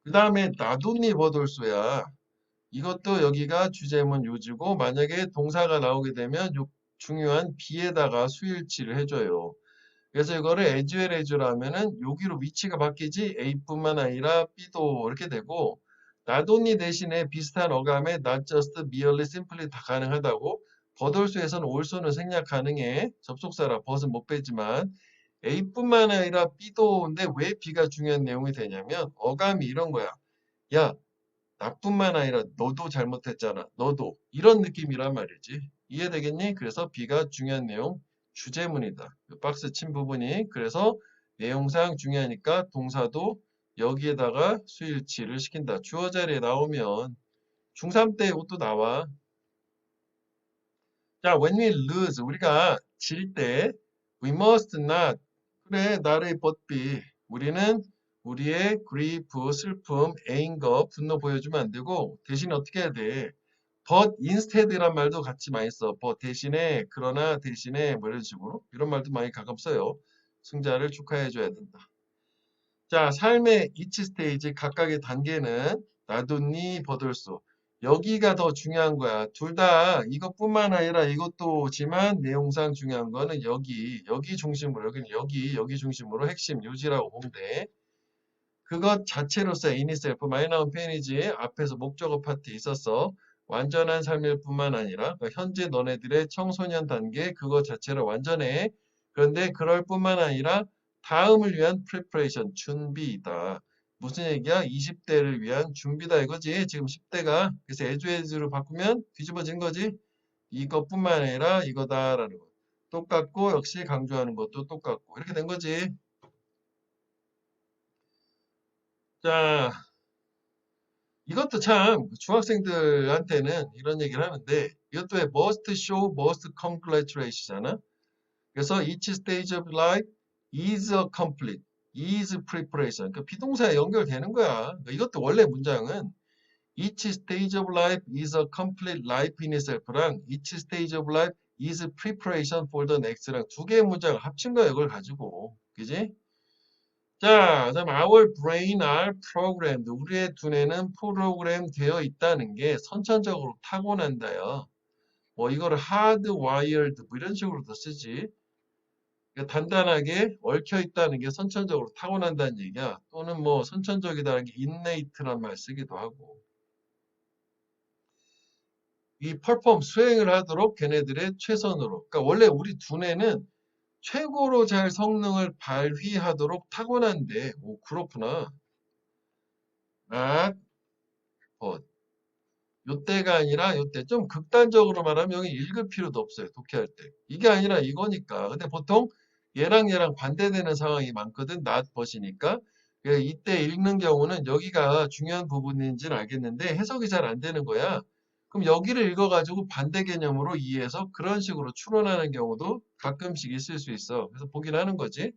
그 다음에 나돈니 버돌소야. 이것도 여기가 주제문 요지고 만약에 동사가 나오게 되면 요 중요한 B에다가 수일치를 해줘요. 그래서 이거를 as well as라 하면은 여기로 위치가 바뀌지 A뿐만 아니라 B도 이렇게 되고 not only 대신에 비슷한 어감에 not just, merely, simply 다 가능하다고. 버돌수에서는 also는 생략 가능해. 접속사라 벗은 못 빼지만 A뿐만 아니라 B도인데 왜 B가 중요한 내용이 되냐면 어감이 이런 거야. 야, 나뿐만 아니라 너도 잘못했잖아. 너도. 이런 느낌이란 말이지. 이해되겠니? 그래서 B가 중요한 내용, 주제문이다. 박스 친 부분이. 그래서 내용상 중요하니까 동사도 여기에다가 수일치를 시킨다. 주어 자리에 나오면 중3 때 이것도 나와. 자, when we lose, 우리가 질 때 we must not, 그래, 나를 벗비. 우리는 우리의 grief, 슬픔, anger, 분노 보여주면 안 되고 대신 어떻게 해야 돼? but instead란 말도 같이 많이 써. but 대신에, 그러나 대신에 뭐 이런 식으로 이런 말도 많이 가끔 써요. 승자를 축하해 줘야 된다. 자, 삶의 each stage 각각의 단계는 나돈니 버들소. 여기가 더 중요한 거야. 둘 다 이것뿐만 아니라 이것도지만 내용상 중요한 거는 여기 중심으로, 여기는 여기 중심으로 핵심 요지라고 보면 돼. 그것 자체로서 인이셀프 많이 나온 표현이지. 앞에서 목적어 파트 있었어. 완전한 삶일 뿐만 아니라 그러니까 현재 너네들의 청소년 단계 그것 자체를 완전해. 그런데 그럴 뿐만 아니라 다음을 위한 preparation, 준비이다. 무슨 얘기야? 20대를 위한 준비다 이거지. 지금 10대가. 그래서 as 로 바꾸면 뒤집어진 거지. 이것뿐만 아니라 이거다라는 거. 똑같고 역시 강조하는 것도 똑같고 이렇게 된 거지. 자, 이것도 참 중학생들한테는 이런 얘기를 하는데 이것도 왜 must show, must congratulations잖아. 그래서 each stage of life is a complete, is preparation. 그 비동사에 연결되는 거야. 그러니까 이것도 원래 문장은 each stage of life is a complete life in itself랑 each stage of life is preparation for the next랑 두 개의 문장을 합친 거야. 이걸 가지고. 그지? 자, 그다음 our brain are programmed. 우리의 두뇌는 프로그램 되어 있다는 게 선천적으로 타고난다요. 뭐 이거를 hardwired 뭐 이런 식으로도 쓰지. 그러니까 단단하게 얽혀 있다는 게 선천적으로 타고난다는 얘기야. 또는 뭐 선천적이다는 게 innate란 말 쓰기도 하고. 이 perform 수행을 하도록 걔네들의 최선으로. 그러니까 원래 우리 두뇌는 최고로 잘 성능을 발휘하도록 타고난데. 오, 그렇구나. 아, 요때가 아니라 요때 좀 극단적으로 말하면 여기 읽을 필요도 없어요. 독해할 때. 이게 아니라 이거니까. 근데 보통 얘랑 반대되는 상황이 많거든. not but이니까. 이때 읽는 경우는 여기가 중요한 부분인지는 알겠는데 해석이 잘 안 되는 거야. 그럼 여기를 읽어가지고 반대 개념으로 이해해서 그런 식으로 추론하는 경우도 가끔씩 있을 수 있어. 그래서 보긴 하는 거지.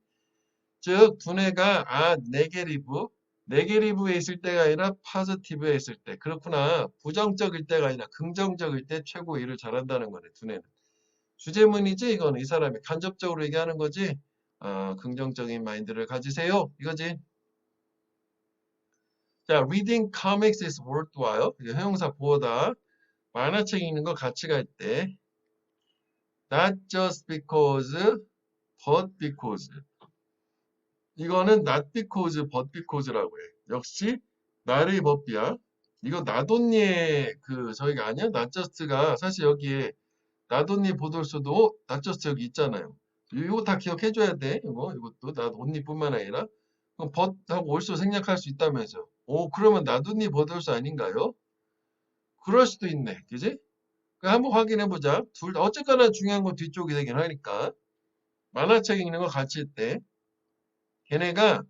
즉 두뇌가 네게티브, 네게티브에 있을 때가 아니라 파지티브에 있을 때. 그렇구나. 부정적일 때가 아니라 긍정적일 때 최고 일을 잘한다는 거네, 두뇌는. 주제문이지, 이거는 이 사람이 간접적으로 얘기하는 거지. 아, 긍정적인 마인드를 가지세요. 이거지. 자, reading comics is worthwhile. 이게 형용사 보어다. 만화책 읽는 거 가치가 있대. Not just because, but because. 이거는 not because, but because라고 해. 역시 나의 법비야. 이거 나돈니의 그 저희가 아니야? not just가 사실 여기에 나돈니 보돌수도 not just 여기 있잖아요. 이거 다 기억해줘야 돼. 이것도 나돈니뿐만 아니라 그럼 but하고 also 생략할 수 있다면서. 오, 그러면 나돈니 보돌수 아닌가요? 그럴 수도 있네. 그지? 한번 확인해보자. 둘 다, 어쨌거나 중요한 건 뒤쪽이 되긴 하니까. 만화책 읽는 거 같이 때. 걔네가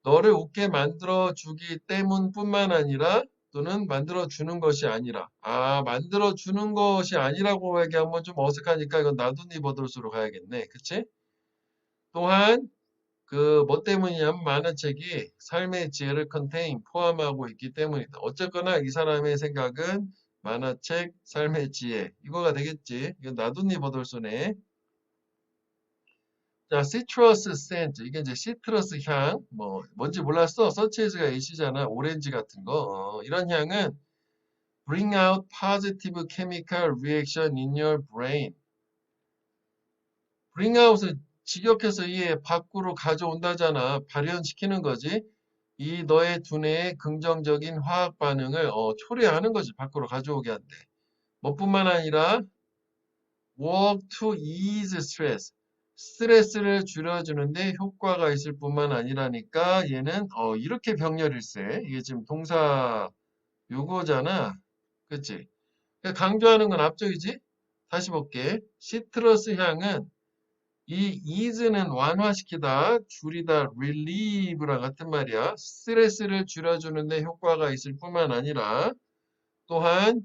너를 웃게 만들어주기 때문뿐만 아니라 또는 만들어주는 것이 아니라. 아, 만들어주는 것이 아니라고 얘기하면 좀 어색하니까 이건 나돈니 버돌스로 가야겠네. 그치? 또한 그 뭐 때문이냐면 만화책이 삶의 지혜를 컨테인 포함하고 있기 때문이다. 어쨌거나 이 사람의 생각은 만화책, 삶의 지혜 이거가 되겠지. 이건 나돈니 버돌소네. 자, citrus scent 이게 이제 시트러스 향 뭔지 몰랐어. 서치에즈가 H잖아. 오렌지 같은 거. 이런 향은 bring out positive chemical reaction in your brain. bring out을 직역해서 이해 밖으로 가져온다잖아. 발현시키는 거지. 이 너의 두뇌의 긍정적인 화학 반응을 초래하는 거지. 밖으로 가져오게 한대. 뭐뿐만 아니라 work to ease stress. 스트레스를 줄여주는데 효과가 있을 뿐만 아니라니까 얘는 이렇게 병렬일세. 이게 지금 동사 요거잖아. 그치? 강조하는 건 앞쪽이지? 다시 볼게. 시트러스 향은 이 ease는 완화시키다, 줄이다, relieve랑 같은 말이야. 스트레스를 줄여주는데 효과가 있을 뿐만 아니라 또한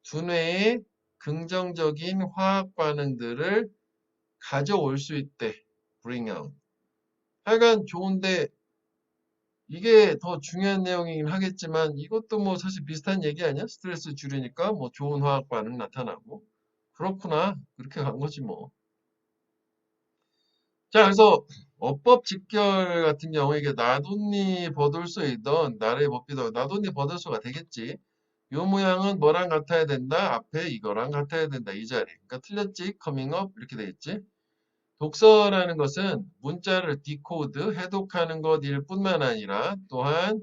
두뇌의 긍정적인 화학 반응들을 가져올 수 있대. bring out. 하여간 좋은데 이게 더 중요한 내용이긴 하겠지만 이것도 뭐 사실 비슷한 얘기 아니야? 스트레스 줄이니까 뭐 좋은 화학 반응 나타나고. 그렇구나. 그렇게 간 거지 뭐. 자, 그래서 어법 직결 같은 경우에 이게 나돈니 버돌소이던 나의 법비도 나돈니 버돌소가 되겠지. 요 모양은 뭐랑 같아야 된다? 앞에 이거랑 같아야 된다. 이 자리. 그러니까 틀렸지? 커밍업 이렇게 되겠지. 독서라는 것은 문자를 디코드, 해독하는 것일 뿐만 아니라 또한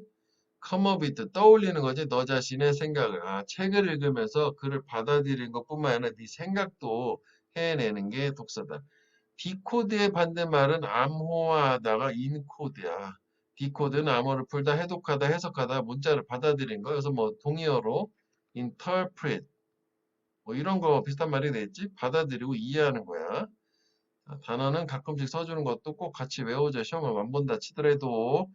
컴어비트, 떠올리는 거지. 너 자신의 생각을. 아, 책을 읽으면서 글을 받아들이는 것뿐만 아니라 네 생각도 해내는 게 독서다. 디코드의 반대말은 암호화하다가 인코드야. 디코드는 암호를 풀다, 해독하다, 해석하다, 문자를 받아들이는 거. 그래서 뭐 동의어로 interpret 뭐 이런 거 비슷한 말이 되겠지. 받아들이고 이해하는 거야. 단어는 가끔씩 써주는 것도 꼭 같이 외워줘. 시험을 안 본다 치더라도.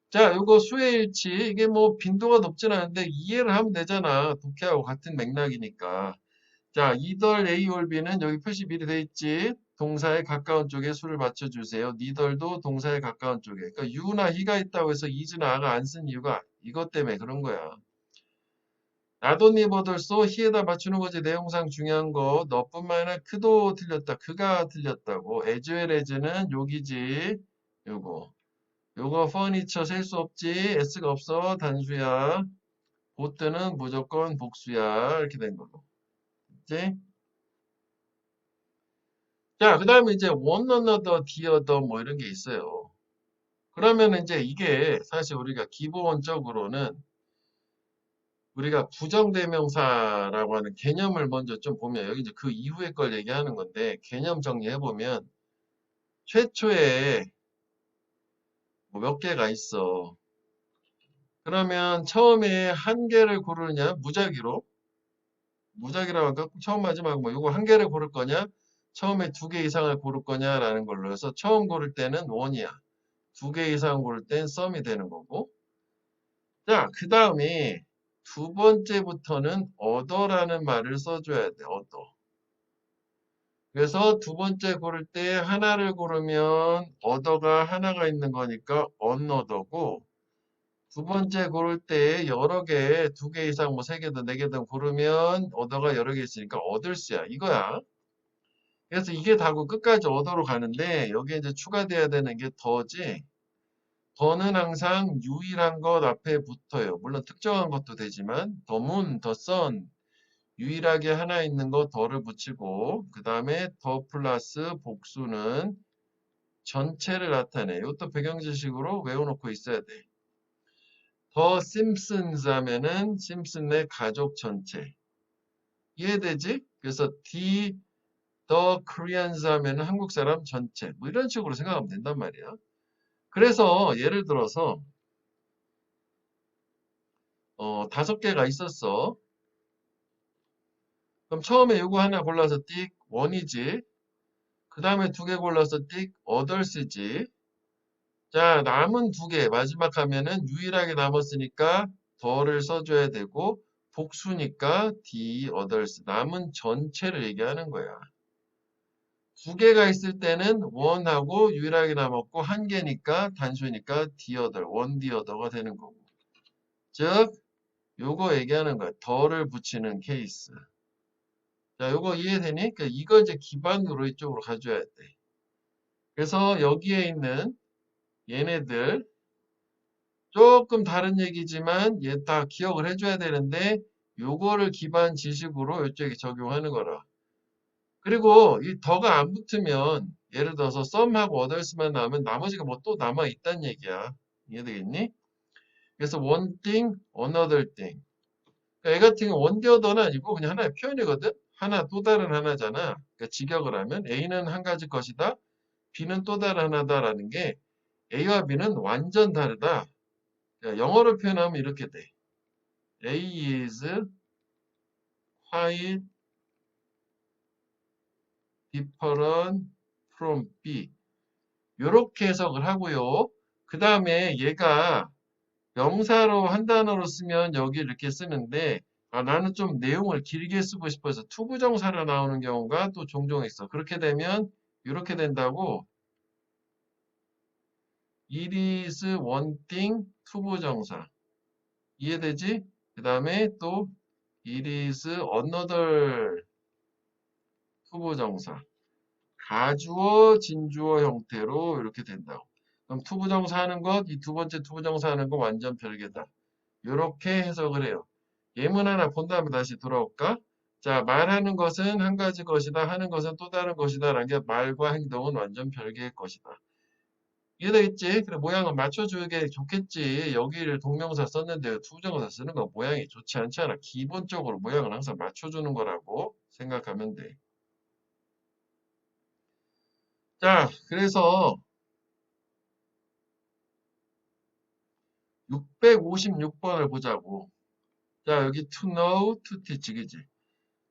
자, 요거 수의 일치. 이게 뭐 빈도가 높진 않은데 이해를 하면 되잖아. 독해하고 같은 맥락이니까. 자, 이덜 A 올 B는 여기 표시 미리 돼 있지. 동사에 가까운 쪽에 수를 맞춰주세요. 니덜도 동사에 가까운 쪽에. 그러니까 you나 he가 있다고 해서 is나 a가 안 쓴 이유가 이것 때문에 그런 거야. 나돈니 버들소 히에다 맞추는 거지. 내용상 중요한 거. 너뿐만 아니라 그도 틀렸다. 그가 틀렸다고. as well as는 여기지. 요거. 요거 퍼니처 셀 수 없지. s가 없어. 단수야. 보트는 무조건 복수야. 이렇게 된 거고. 이제 자, 그 다음에 이제 one another, the other 뭐 이런 게 있어요. 그러면 이제 이게 사실 우리가 기본적으로는 우리가 부정대명사라고 하는 개념을 먼저 좀 보면 여기 이제 그 이후의 걸 얘기하는 건데 개념 정리해 보면 최초에 뭐 몇 개가 있어. 그러면 처음에 한 개를 고르느냐 무작위라고 할까? 처음 마지막 뭐 이거 한 개를 고를 거냐? 처음에 두 개 이상을 고를 거냐라는 걸로 해서 처음 고를 때는 원이야. 두 개 이상 고를 땐 썸이 되는 거고. 자, 그 다음에 두 번째부터는 other라는 말을 써줘야 돼. other. 그래서 두 번째 고를 때 하나를 고르면 other가 하나가 있는 거니까 another고 두 번째 고를 때 여러 개, 두 개 이상, 뭐 세 개든 네 개든 고르면 어더가 여러 개 있으니까 어들스야. 이거야. 그래서 이게 다고 끝까지 어더로 가는데 여기에 이제 추가돼야 되는 게 더지. 더는 항상 유일한 것 앞에 붙어요. 물론 특정한 것도 되지만 더 문, 더 선, 유일하게 하나 있는 거 더를 붙이고 그 다음에 더 플러스 복수는 전체를 나타내. 이것도 배경 지식으로 외워놓고 있어야 돼. 더 심슨스 하면은 심슨의 가족 전체. 이해되지? 그래서 더 코리안스 하면은 한국 사람 전체. 뭐 이런 식으로 생각하면 된단 말이야. 그래서 예를 들어서 5개가 있었어. 그럼 처음에 요거 하나 골라서 띡 원이지. 그 다음에 2개 골라서 띡 others지. 자, 남은 2개 마지막 하면은 유일하게 남았으니까 더를 써줘야 되고 복수니까 the others 남은 전체를 얘기하는 거야. 2개가 있을 때는 one하고 유일하게 남았고 1개니까 단수니까 the other, one the other가 되는 거고. 즉 요거 얘기하는 거야. 더를 붙이는 케이스. 자, 요거 이해되니? 그러니까 이거 이제 기반으로 이쪽으로 가져야 돼. 그래서 여기에 있는 얘네들 조금 다른 얘기지만 얘 다 기억을 해줘야 되는데 요거를 기반 지식으로 이쪽에 적용하는 거라. 그리고 이 더가 안 붙으면 예를 들어서 썸하고 others만 나오면 나머지가 뭐 또 남아 있단 얘기야. 이해되겠니? 그래서 one thing, another thing. 그러니까 얘 같은 경우 one the other는 아니고 그냥 하나의 표현이거든. 하나 또 다른 하나잖아. 그러니까 직역을 하면 A는 한 가지 것이다. B는 또 다른 하나다라는 게 A와 B는 완전 다르다. 그러니까 영어로 표현하면 이렇게 돼. A is quite different from B. 이렇게 해석을 하고요. 그 다음에 얘가 명사로 한 단어로 쓰면 여기 이렇게 쓰는데 나는 좀 내용을 길게 쓰고 싶어서 투부정사로 나오는 경우가 또 종종 있어. 그렇게 되면 이렇게 된다고 it is one thing 투부정사 이해되지? 그 다음에 또 it is another 투부정사 가주어, 진주어 형태로 이렇게 된다고. 그럼 투부정사 하는 것, 이 두 번째 투부정사 하는 거 완전 별개다. 이렇게 해석을 해요. 예문 하나 본 다음에 다시 돌아올까? 자, 말하는 것은 한 가지 것이다. 하는 것은 또 다른 것이다. 라는 게 말과 행동은 완전 별개의 것이다. 이해되겠지? 그래, 모양은 맞춰주게 좋겠지. 여기를 동명사 썼는데 투부정사 쓰는 거 모양이 좋지 않잖아. 기본적으로 모양을 항상 맞춰주는 거라고 생각하면 돼. 자, 그래서 656번을 보자고. 자, 여기 to know, to teach, 그지?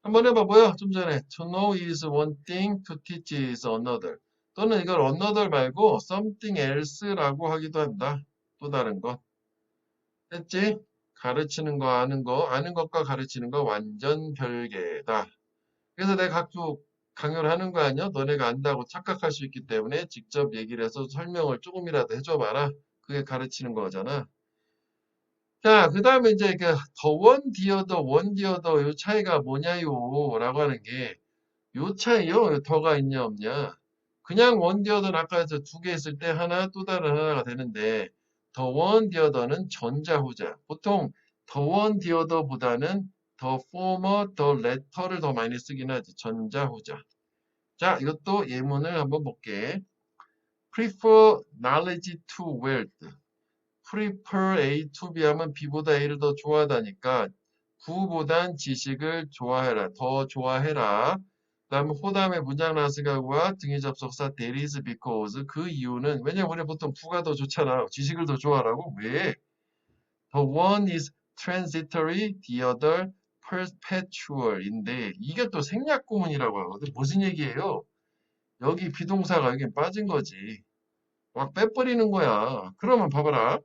한번 해봐, 뭐야? 좀 전에 to know is one thing, to teach is another. 또는 이걸 another 말고 something else라고 하기도 한다. 또 다른 것. 했지? 가르치는 거, 아는 것과 가르치는 거 완전 별개다. 그래서 내가 각주 강요를 하는 거 아니야? 너네가 안다고 착각할 수 있기 때문에 직접 얘기를 해서 설명을 조금이라도 해줘봐라. 그게 가르치는 거잖아. 자, 그 다음에 이제 더 원디어더, 원디어더 요 차이가 뭐냐요? 라고 하는 게 요 차이요? 더가 있냐 없냐? 그냥 원디어더는 아까 2개 있을 때 하나 또 다른 하나가 되는데 더 원디어더는 전자후자. 보통 더 원디어더보다는 더 former, 더 latter를 더 많이 쓰긴 하지. 전자후자. 자, 이것도 예문을 한번 볼게. prefer knowledge to wealth. prefer A to B 하면 B보다 A를 더 좋아하다니까 구보단 지식을 좋아해라. 더 좋아해라. 그 다음에 호담의 문장 나스가와 등위 접속사 that is because 그 이유는 왜냐면 우리 보통 부가 더 좋잖아. 지식을 더 좋아하라고? 왜? The one is transitory, the other perpetual인데 이게 또 생략 구문이라고 하거든. 무슨 얘기예요? 여기 비동사가 여기 빠진 거지. 막 빼버리는 거야. 그러면 봐봐라.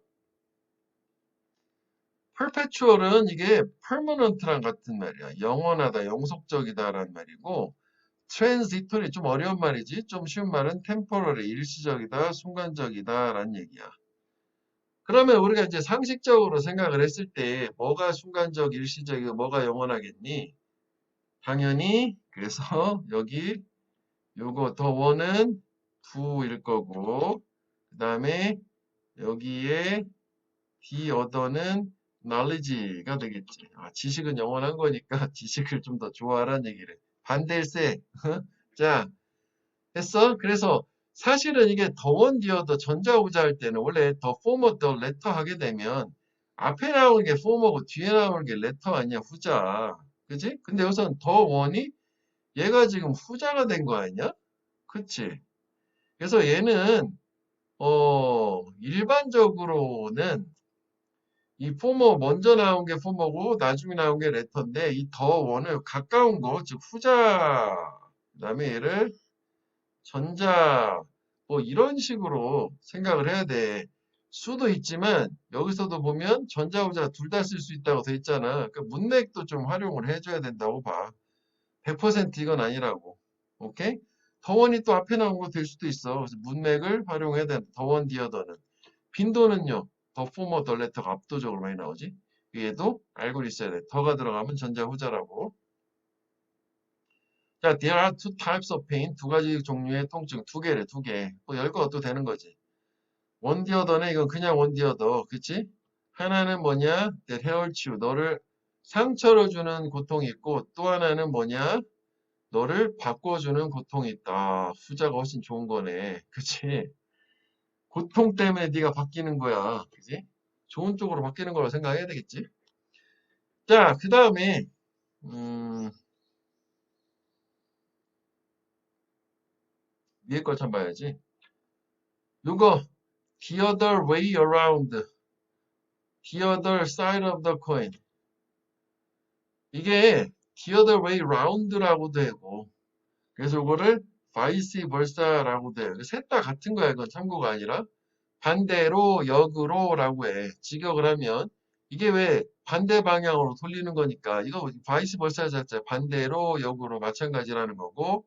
perpetual은 이게 permanent랑 같은 말이야. 영원하다, 영속적이다라는 말이고 transitory 좀 어려운 말이지. 좀 쉬운 말은 temporary, 일시적이다, 순간적이다라는 얘기야. 그러면 우리가 이제 상식적으로 생각을 했을 때 뭐가 순간적, 일시적이고 뭐가 영원하겠니? 당연히 그래서 여기 요거 더 원은 2일 거고 그 다음에 여기에 the other는 knowledge가 되겠지. 지식은 영원한 거니까 지식을 좀 더 좋아하라는 얘기를. 반대일세. 자, 했어? 그래서 사실은 이게 더원 디어더 전자후자 할 때는 원래 더 포머 더 레터 하게 되면 앞에 나오는 게 포머고 뒤에 나오는 게 레터 아니야 후자. 그지? 근데 여기서는 더 원이 얘가 지금 후자가 된 거 아니야? 그치? 그래서 얘는 일반적으로는 이 포머 먼저 나온 게 포머고 나중에 나온 게 레터인데 이 더 원을 가까운 거 즉 후자 그다음에 얘를 전자 뭐 이런 식으로 생각을 해야 돼. 수도 있지만 여기서도 보면 전자 후자 둘 다 쓸 수 있다고 돼 있잖아. 그러니까 문맥도 좀 활용을 해줘야 된다고 봐. 100% 이건 아니라고. 오케이? 더원이 또 앞에 나온 거 될 수도 있어. 그래서 문맥을 활용해야 된다. 더원 디어더는. 빈도는요. 더 포머 더 레터가 압도적으로 많이 나오지. 얘도 알고 있어야 돼. 더가 들어가면 전자 후자라고. 자, there are two types of pain. 두 가지 종류의 통증. 두 개래, 두 개. 뭐 열거도 되는 거지. 원디어더네. 이건 그냥 원디어더. 그치? 하나는 뭐냐? that hurts you. 너를 상처를 주는 고통이 있고 또 하나는 뭐냐? 너를 바꿔주는 고통이 있다. 후자가 훨씬 좋은 거네. 그치? 고통 때문에 네가 바뀌는 거야. 그치? 좋은 쪽으로 바뀌는 거라고 생각해야 되겠지? 자, 그 다음에 위에 걸 참 봐야지. 요거 the other way around, the other side of the coin. 이게 the other way round라고 되고 그래서 이거를 vice versa라고 돼요. 셋 다 같은 거야. 이건 참고가 아니라 반대로 역으로라고 해. 직역을 하면 이게 왜 반대 방향으로 돌리는 거니까 이거 vice versa 자체 반대로 역으로 마찬가지라는 거고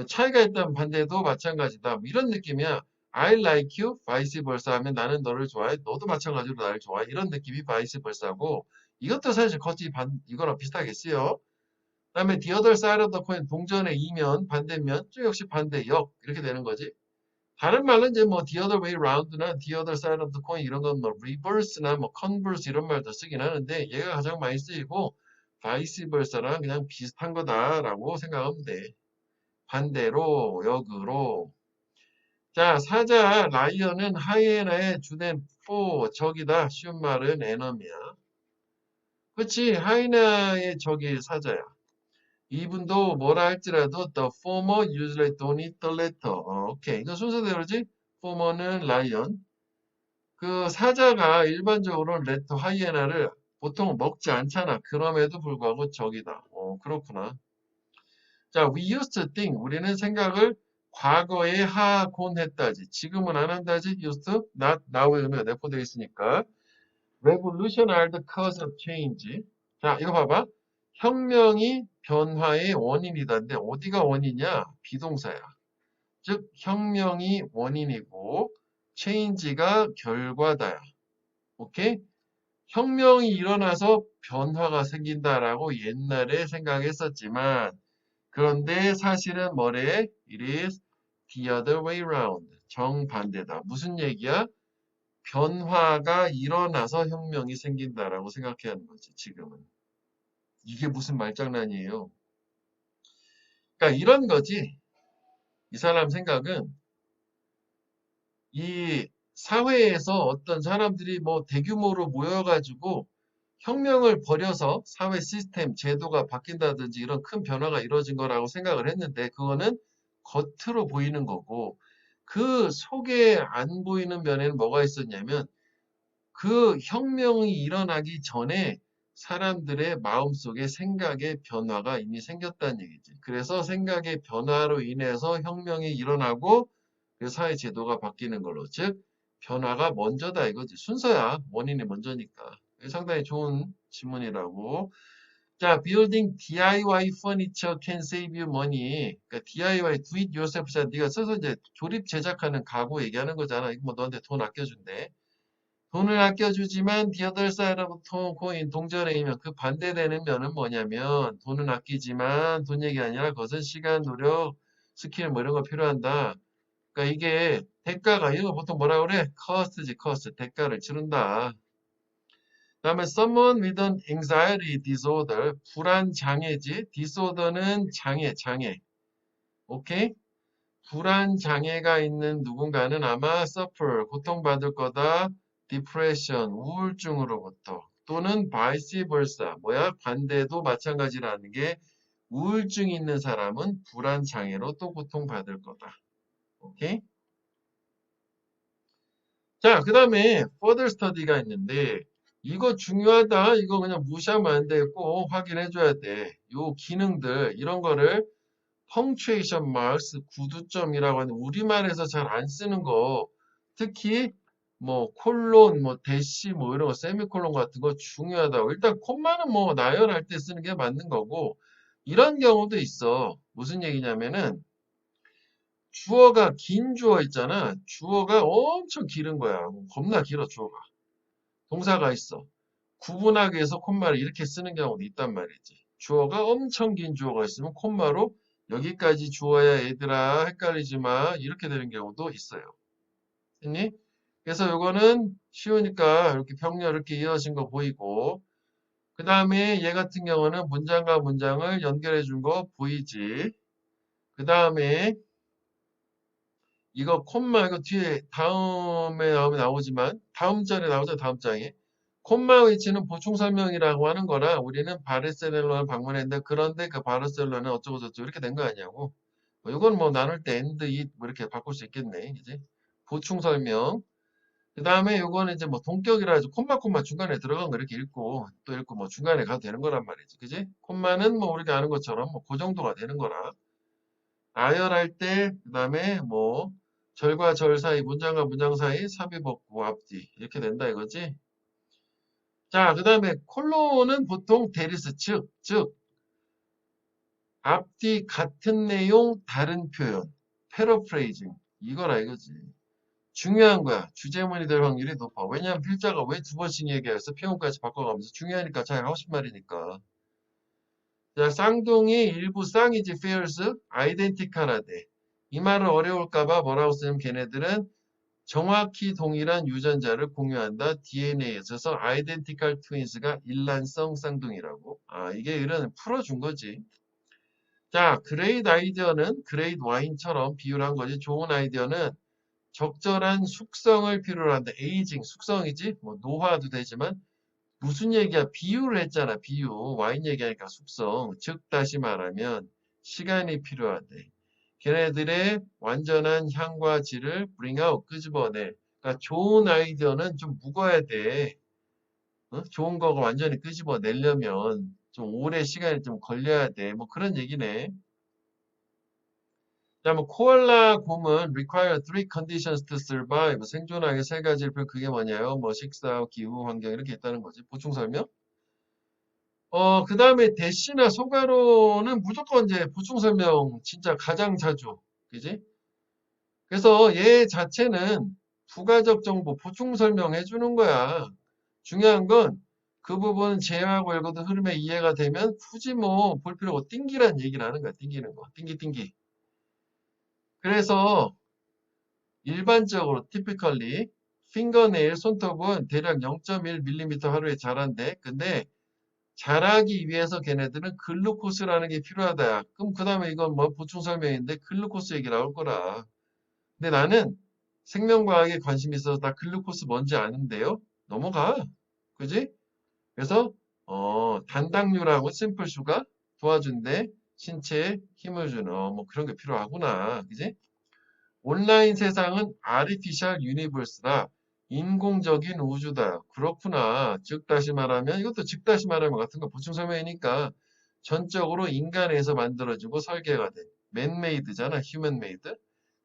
차이가 있다면 반대도 마찬가지다. 뭐 이런 느낌이야. I like you, vice versa 하면 나는 너를 좋아해. 너도 마찬가지로 나를 좋아해. 이런 느낌이 vice versa고 이것도 사실 거치 이거랑 비슷하겠어요. 그다음에 the other side of the coin 동전의 이면 반대면 또 역시 반대 역 이렇게 되는 거지. 다른 말은 이제 뭐 the other way round나 the other side of the coin 이런 건 뭐 reverse나 뭐 converse 이런 말도 쓰긴 하는데 얘가 가장 많이 쓰이고 vice versa랑 그냥 비슷한 거다라고 생각하면 돼. 반대로 역으로. 자, 사자 라이언은 하이에나의 주된 적이다. 쉬운 말은 에너미야. 그렇지. 하이에나의 적이 사자야. 이분도 뭐라 할지라도 the former usually don't eat the latter. 오케이. 이거 순서대로지. former는 라이언. 그 사자가 일반적으로 레터 하이에나를 보통 먹지 않잖아. 그럼에도 불구하고 적이다. 그렇구나. 자, we used to think. 우리는 생각을 과거에 하곤 했다지. 지금은 안 한다지. used to, not now의 의미가 내포되어 있으니까. revolution are the cause of change. 자, 이거 봐봐. 혁명이 변화의 원인이다인데 어디가 원이냐? 비동사야. 즉 혁명이 원인이고 change가 결과다야. 오케이? 혁명이 일어나서 변화가 생긴다라고 옛날에 생각했었지만 그런데 사실은 뭐래? It is the other way round. 정반대다. 무슨 얘기야? 변화가 일어나서 혁명이 생긴다라고 생각해야 하는 거지, 지금은. 이게 무슨 말장난이에요. 그러니까 이런 거지. 이 사람 생각은 이 사회에서 어떤 사람들이 뭐 대규모로 모여가지고 혁명을 벌여서 사회 시스템, 제도가 바뀐다든지 이런 큰 변화가 이루어진 거라고 생각을 했는데 그거는 겉으로 보이는 거고 그 속에 안 보이는 면에는 뭐가 있었냐면 그 혁명이 일어나기 전에 사람들의 마음속에 생각의 변화가 이미 생겼다는 얘기지. 그래서 생각의 변화로 인해서 혁명이 일어나고 그 사회 제도가 바뀌는 걸로. 즉, 변화가 먼저다 이거지. 순서야. 원인이 먼저니까. 상당히 좋은 질문이라고. 자, building DIY furniture can save you money. 그러니까 DIY, do it yourself. 네가 써서 이제 조립 제작하는 가구 얘기하는 거잖아. 이거 뭐 너한테 돈 아껴준대. 돈을 아껴주지만 the other side of coin 동전의이면 그 반대되는 면은 뭐냐면 돈은 아끼지만 돈 얘기 아니라 그것은 시간, 노력, 스킬 뭐 이런 거 필요한다. 그러니까 이게 대가가 이거 보통 뭐라 그래? cost지 cost 대가를 치른다. 그다음에 someone with an anxiety disorder 불안 장애지 disorder는 장애 오케이? 불안 장애가 있는 누군가는 아마 suffer 고통받을 거다 depression 우울증으로부터 또는 vice versa 뭐야 반대도 마찬가지라는 게 우울증이 있는 사람은 불안 장애로 또 고통받을 거다. 오케이? 자, 그 다음에 further study가 있는데 이거 중요하다. 이거 그냥 무시하면 안 돼. 꼭 확인해 줘야 돼. 요 기능들 이런 거를 punctuation marks 구두점이라고 하는 우리말에서 잘 안 쓰는 거 특히 뭐 콜론, 뭐 대시 뭐 이런 거 세미콜론 같은 거 중요하다고. 일단 콤마는 뭐 나열할 때 쓰는 게 맞는 거고 이런 경우도 있어. 무슨 얘기냐면은 주어가 긴 주어 있잖아. 주어가 엄청 길은 거야. 겁나 길어, 주어가. 동사가 있어. 구분하기 위해서 콤마를 이렇게 쓰는 경우도 있단 말이지. 주어가 엄청 긴 주어가 있으면 콤마로 여기까지 주어야 얘들아 헷갈리지 마. 이렇게 되는 경우도 있어요. 했니? 그래서 요거는 쉬우니까 이렇게 병렬 이렇게 이어진 거 보이고 그 다음에 얘 같은 경우는 문장과 문장을 연결해 준 거 보이지. 그 다음에 이거 콤마 이거 뒤에 다음에 나오면 나오지만 다음 절에 나오죠 다음 장에 콤마 위치는 보충 설명이라고 하는 거라 우리는 바르셀로나를 방문했는데 그런데 그 바르셀로나는 어쩌고 저쩌고 이렇게 된 거 아니냐고 이건 뭐 나눌 때 and it 뭐 이렇게 바꿀 수 있겠네 이제 보충 설명 그 다음에 요거는 이제 뭐 동격이라 해서 콤마 중간에 들어간 거 이렇게 읽고 또 읽고 뭐 중간에 가도 되는 거란 말이지 그지 콤마는 뭐 우리가 아는 것처럼 뭐 그 정도가 되는 거라 나열할 때, 그 다음에 뭐, 절과 절 사이, 문장과 문장 사이, 삽입 없고 앞뒤. 이렇게 된다 이거지. 자, 그 다음에 콜론은 보통 대리스 즉, 앞뒤 같은 내용, 다른 표현. 패러프레이징. 이거라 이거지. 중요한 거야. 주제문이 될 확률이 높아. 왜냐하면 필자가 왜 두 번씩 얘기해서 표현까지 바꿔가면서 중요하니까 자기가 하고 싶은 말이니까. 자, 쌍둥이 일부 쌍이지 fairs 아이덴티컬하대. 이 말은 어려울까봐 뭐라고 쓰냐면 걔네들은 정확히 동일한 유전자를 공유한다. DNA에 있어서 identical twins가 일란성 쌍둥이라고. 아, 이게 이런 풀어준 거지. 자, great 아이디어는 great wine처럼 비유를 한 거지. 좋은 아이디어는 적절한 숙성을 필요로 한다. 에이징, 숙성이지. 뭐 노화도 되지만 무슨 얘기야? 비유를 했잖아. 비유. 와인 얘기하니까 숙성. 즉 다시 말하면 시간이 필요하대. 걔네들의 완전한 향과 질을 bring out, 끄집어내. 그러니까 좋은 아이디어는 좀 묵어야 돼. 어? 좋은 거가 완전히 끄집어내려면 좀 오래 시간이 좀 걸려야 돼. 뭐 그런 얘기네. 자, 뭐 코알라 곰은 require three conditions to survive. 생존하기 세 가지를 그게 뭐냐요? 뭐 식사, 기후, 환경 이렇게 있다는 거지. 보충 설명? 그 다음에 대시나 소가로는 무조건 이제 보충 설명 진짜 가장 자주. 그지? 그래서 얘 자체는 부가적 정보 보충 설명해 주는 거야. 중요한 건 그 부분 제외하고 읽어도 흐름의 이해가 되면 굳이 뭐 볼 필요 없고 띵기란 얘기를 하는 거야. 띵기는 거. 띵기. 그래서 일반적으로 typically fingernail 손톱은 대략 0.1mm 하루에 자란대. 근데 자라기 위해서 걔네들은 글루코스라는 게 필요하다. 그럼 그 다음에 이건 뭐 보충 설명인데 글루코스 얘기 나올 거라. 근데 나는 생명과학에 관심이 있어서 나 글루코스 뭔지 아는데요. 넘어가. 그지? 그래서 단당류라고 심플수가 도와준대. 신체에 힘을 주는 뭐 그런 게 필요하구나. 그지? 온라인 세상은 아르티셜 유니버스다. 인공적인 우주다. 그렇구나. 즉 다시 말하면 이것도 즉 다시 말하면 같은 거 보충 설명이니까 전적으로 인간에서 만들어지고 설계가 된 맨메이드잖아. 휴먼메이드.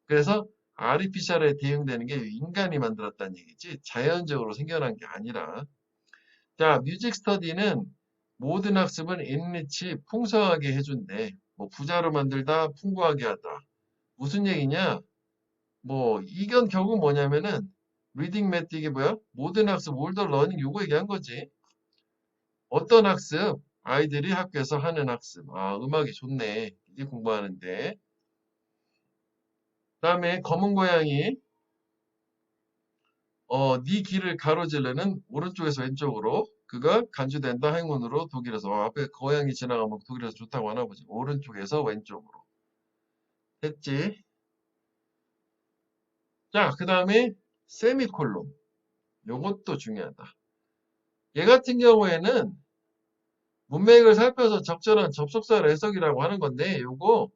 그래서 아르티셜에 대응되는 게 인간이 만들었다는 얘기지. 자연적으로 생겨난 게 아니라. 자, 뮤직 스터디는 모든 학습은 엔리치 풍성하게 해준대. 뭐 부자로 만들다 풍부하게 하다. 무슨 얘기냐? 뭐 이건 결국 뭐냐면은 리딩 매트 이게 뭐야? 모든 학습, 올더 러닝 요거 얘기한 거지. 어떤 학습? 아이들이 학교에서 하는 학습. 아, 음악이 좋네. 이게 공부하는데. 다음에 검은 고양이. 네 길을 가로지르는 오른쪽에서 왼쪽으로 그가 간주된다 행운으로 독일에서 앞에 고양이 지나가면 독일에서 좋다고 하나 보지. 오른쪽에서 왼쪽으로. 됐지? 자, 그 다음에 세미콜론. 요것도 중요하다. 얘 같은 경우에는 문맥을 살펴서 적절한 접속사 해석이라고 하는 건데 요거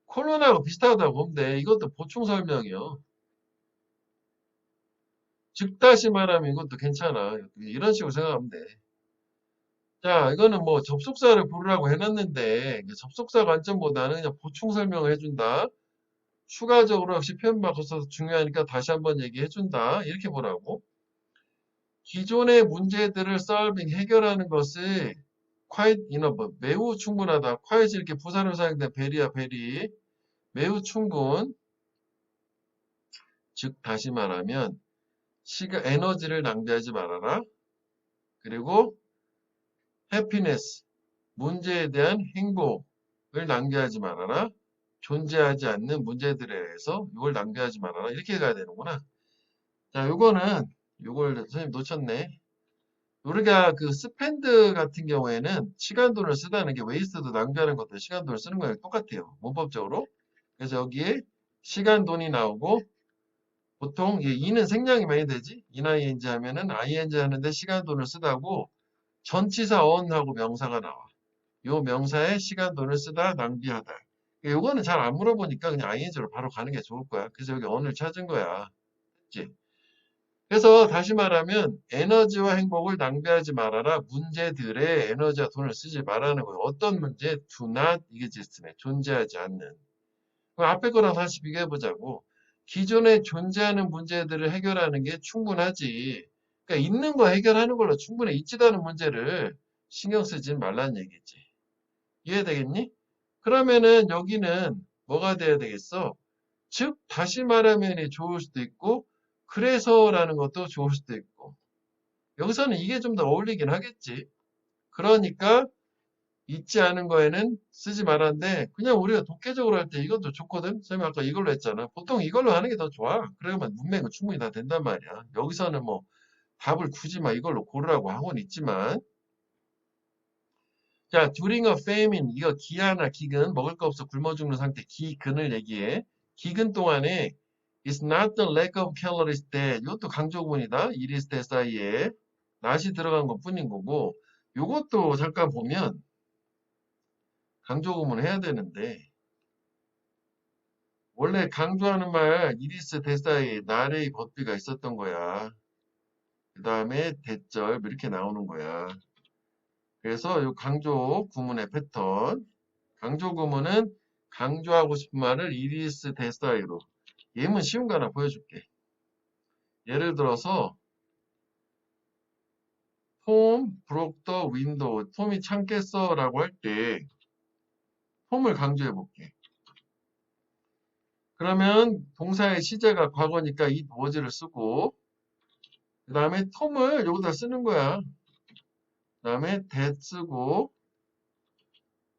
콜론하고 비슷하다고 보면 돼. 이것도 보충 설명이요. 즉 다시 말하면 이것도 괜찮아. 이런 식으로 생각하면 돼. 자, 이거는 뭐 접속사를 부르라고 해놨는데 접속사 관점보다는 그냥 보충 설명을 해준다. 추가적으로 역시 표현 바꿔서 중요하니까 다시 한번 얘기해준다. 이렇게 보라고. 기존의 문제들을 solving, 해결하는 것이 quite enough, 매우 충분하다. quite 이렇게 부사로 사용된 very야, very. 매우 충분. 즉 다시 말하면 시간, 에너지를 낭비하지 말아라. 그리고 happiness, 문제에 대한 행복을 낭비하지 말아라. 존재하지 않는 문제들에 대해서 이걸 낭비하지 말아라. 이렇게 가야 되는구나. 자, 요걸 선생님 놓쳤네. 우리가 그 스펜드 같은 경우에는 시간 돈을 쓰다는 게 웨이스트도 낭비하는 것도 시간 돈을 쓰는 거랑 똑같아요. 문법적으로. 그래서 여기에 시간 돈이 나오고 보통 이는 생략이 많이 되지. 이나 ing 하면은 ing 하는데 시간 돈을 쓰다고 전치사 on하고 명사가 나와. 요 명사에 시간 돈을 쓰다 낭비하다. 요거는 잘 안 물어보니까 그냥 ing로 바로 가는 게 좋을 거야. 그래서 여기 on을 찾은 거야. 그치? 그래서 다시 말하면 에너지와 행복을 낭비하지 말아라. 문제들의 에너지와 돈을 쓰지 말라는 거예요. 어떤 문제? Do not exist네. 존재하지 않는. 그럼 앞에 거랑 다시 비교해 보자고. 기존에 존재하는 문제들을 해결하는 게 충분하지. 그러니까 있는 거 해결하는 걸로 충분해. 있지도 않은 문제를 신경 쓰지 말라는 얘기지. 이해되겠니? 그러면은 여기는 뭐가 돼야 되겠어? 즉, 다시 말하면 좋을 수도 있고, 그래서라는 것도 좋을 수도 있고. 여기서는 이게 좀 더 어울리긴 하겠지. 그러니까 있지 않은 거에는 쓰지 말았는데 그냥 우리가 독해적으로 할 때 이것도 좋거든. 선생님 아까 이걸로 했잖아. 보통 이걸로 하는 게 더 좋아. 그러면 문맥은 충분히 다 된단 말이야. 여기서는 뭐 답을 굳이 막 이걸로 고르라고 하고는 있지만 자, during a famine 이거 기아나 기근 먹을 거 없어 굶어 죽는 상태 기근을 얘기해. 기근 동안에 It's not the lack of calories that 이것도 강조문이다. it is that 사이에 not이 들어간 것 뿐인 거고 요것도 잠깐 보면 강조구문 해야 되는데 원래 강조하는 말 이리스 대사에 나레이 법비가 있었던 거야. 그 다음에 대절 뭐 이렇게 나오는 거야. 그래서 이 강조 구문의 패턴. 강조 구문은 강조하고 싶은 말을 이리스 대사이로. 예문 쉬운 거 하나 보여줄게. 예를 들어서 톰 broke the window. 톰이 창 깼어 라고 할 때 톰을 강조해 볼게. 그러면 동사의 시제가 과거니까 이 was를 쓰고 그 다음에 톰을 여기다 쓰는 거야. 그 다음에 that 쓰고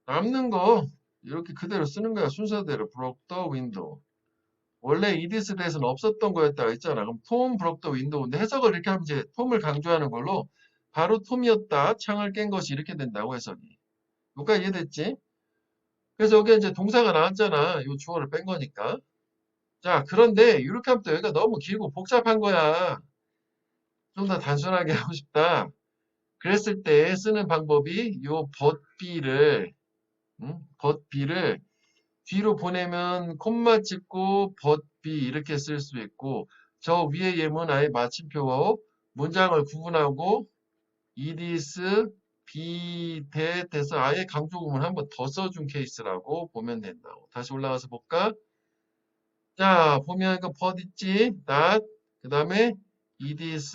남는 거 이렇게 그대로 쓰는 거야. 순서대로 broke the window. 원래 it is that은 없었던 거였다고 했잖아. 그럼 톰 broke the window인데 해석을 이렇게 하면 이제 톰을 강조하는 걸로 바로 톰이었다. 창을 깬 것이 이렇게 된다고 해석이. 여기까지 이해됐지? 그래서 여기 이제 동사가 나왔잖아. 이 주어를 뺀 거니까. 자, 그런데 이렇게 하면 또 여기가 너무 길고 복잡한 거야. 좀 더 단순하게 하고 싶다. 그랬을 때 쓰는 방법이 요 but B를 뒤로 보내면 콤마 찍고 but B 이렇게 쓸 수 있고 저 위에 예문 아예 마침표와 문장을 구분하고 it is be that 해서 아예 강조구문 한번 더 써준 케이스라고 보면 된다고. 다시 올라가서 볼까? 자, 보면 이거 but 있지? that 그 다음에 it is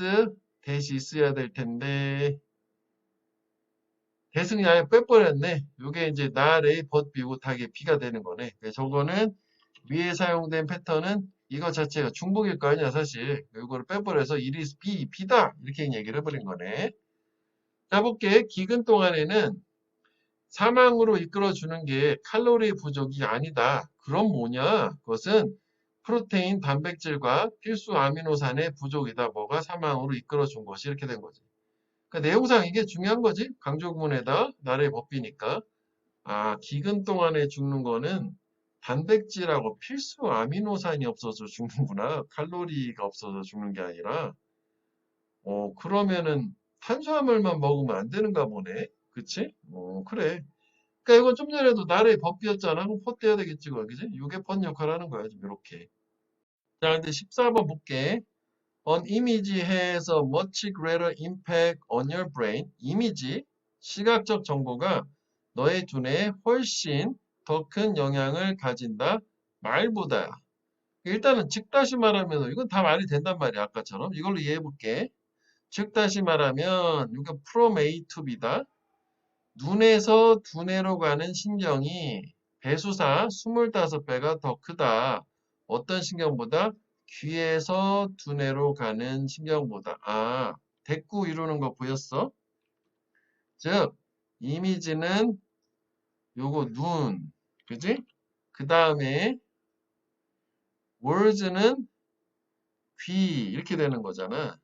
that이 있어야 될 텐데 대승이 아예 빼버렸네. 이게 이제 not A but B 못하게 B가 되는 거네. 저거는 위에 사용된 패턴은 이거 자체가 중복일 거 아니야, 사실. 이거를 빼버려서 it is B, B다. 이렇게 얘기를 해버린 거네. 자, 볼게. 기근 동안에는 사망으로 이끌어주는 게 칼로리 부족이 아니다. 그럼 뭐냐? 그것은 프로테인, 단백질과 필수 아미노산의 부족이다. 뭐가 사망으로 이끌어준 것이 이렇게 된 거지. 그러니까 내용상 이게 중요한 거지. 강조구문에다 나라의 법비니까. 아, 기근 동안에 죽는 거는 단백질하고 필수 아미노산이 없어서 죽는구나. 칼로리가 없어서 죽는 게 아니라. 그러면은 탄수화물만 먹으면 안 되는가 보네. 그치? 그래. 그러니까 이건 좀 전에도 나라의 법비였잖아. 그럼 포 떼야 되겠지, 그지? 이게 번 역할을 하는 거야, 지금 이렇게. 자, 근데 14번 볼게. An image has a much greater impact on your brain. 이미지, 시각적 정보가 너의 두뇌에 훨씬 더 큰 영향을 가진다. 말보다. 일단은 즉 다시 말하면 이건 다 말이 된단 말이야. 아까처럼. 이걸로 이해해 볼게. 즉 다시 말하면 이거 from A to B다. 눈에서 두뇌로 가는 신경이 배수사 25배가 더 크다. 어떤 신경보다? 귀에서 두뇌로 가는 신경보다. 아, 대꾸 이루는 거 보였어? 즉, 이미지는 요거 눈, 그지? 그 다음에 words는 귀 이렇게 되는 거잖아.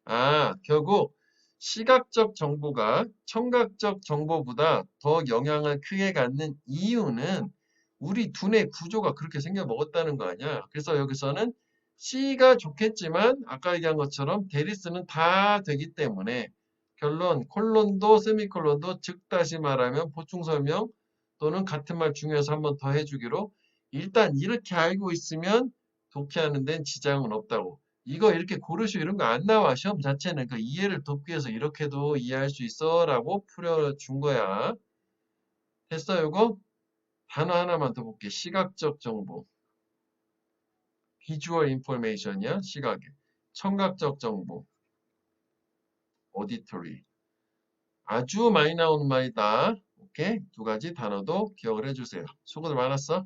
아, 결국 시각적 정보가 청각적 정보보다 더 영향을 크게 갖는 이유는 우리 두뇌 구조가 그렇게 생겨 먹었다는 거 아니야. 그래서 여기서는 C가 좋겠지만 아까 얘기한 것처럼 대리수는 다 되기 때문에 결론 콜론도 세미콜론도 즉 다시 말하면 보충 설명 또는 같은 말 중에서 한번 더 해주기로 일단 이렇게 알고 있으면 독해하는 데는 지장은 없다고. 이거 이렇게 고르시오 이런 거 안 나와. 시험 자체는 그 이해를 돕기 위해서 이렇게도 이해할 수 있어 라고 풀어준 거야. 됐어 요거? 단어 하나만 더 볼게. 시각적 정보. 비주얼 인포메이션이야. 시각에. 청각적 정보. 어디터리. 아주 많이 나오는 말이다. 오케이? 두 가지 단어도 기억을 해주세요. 수고들 많았어.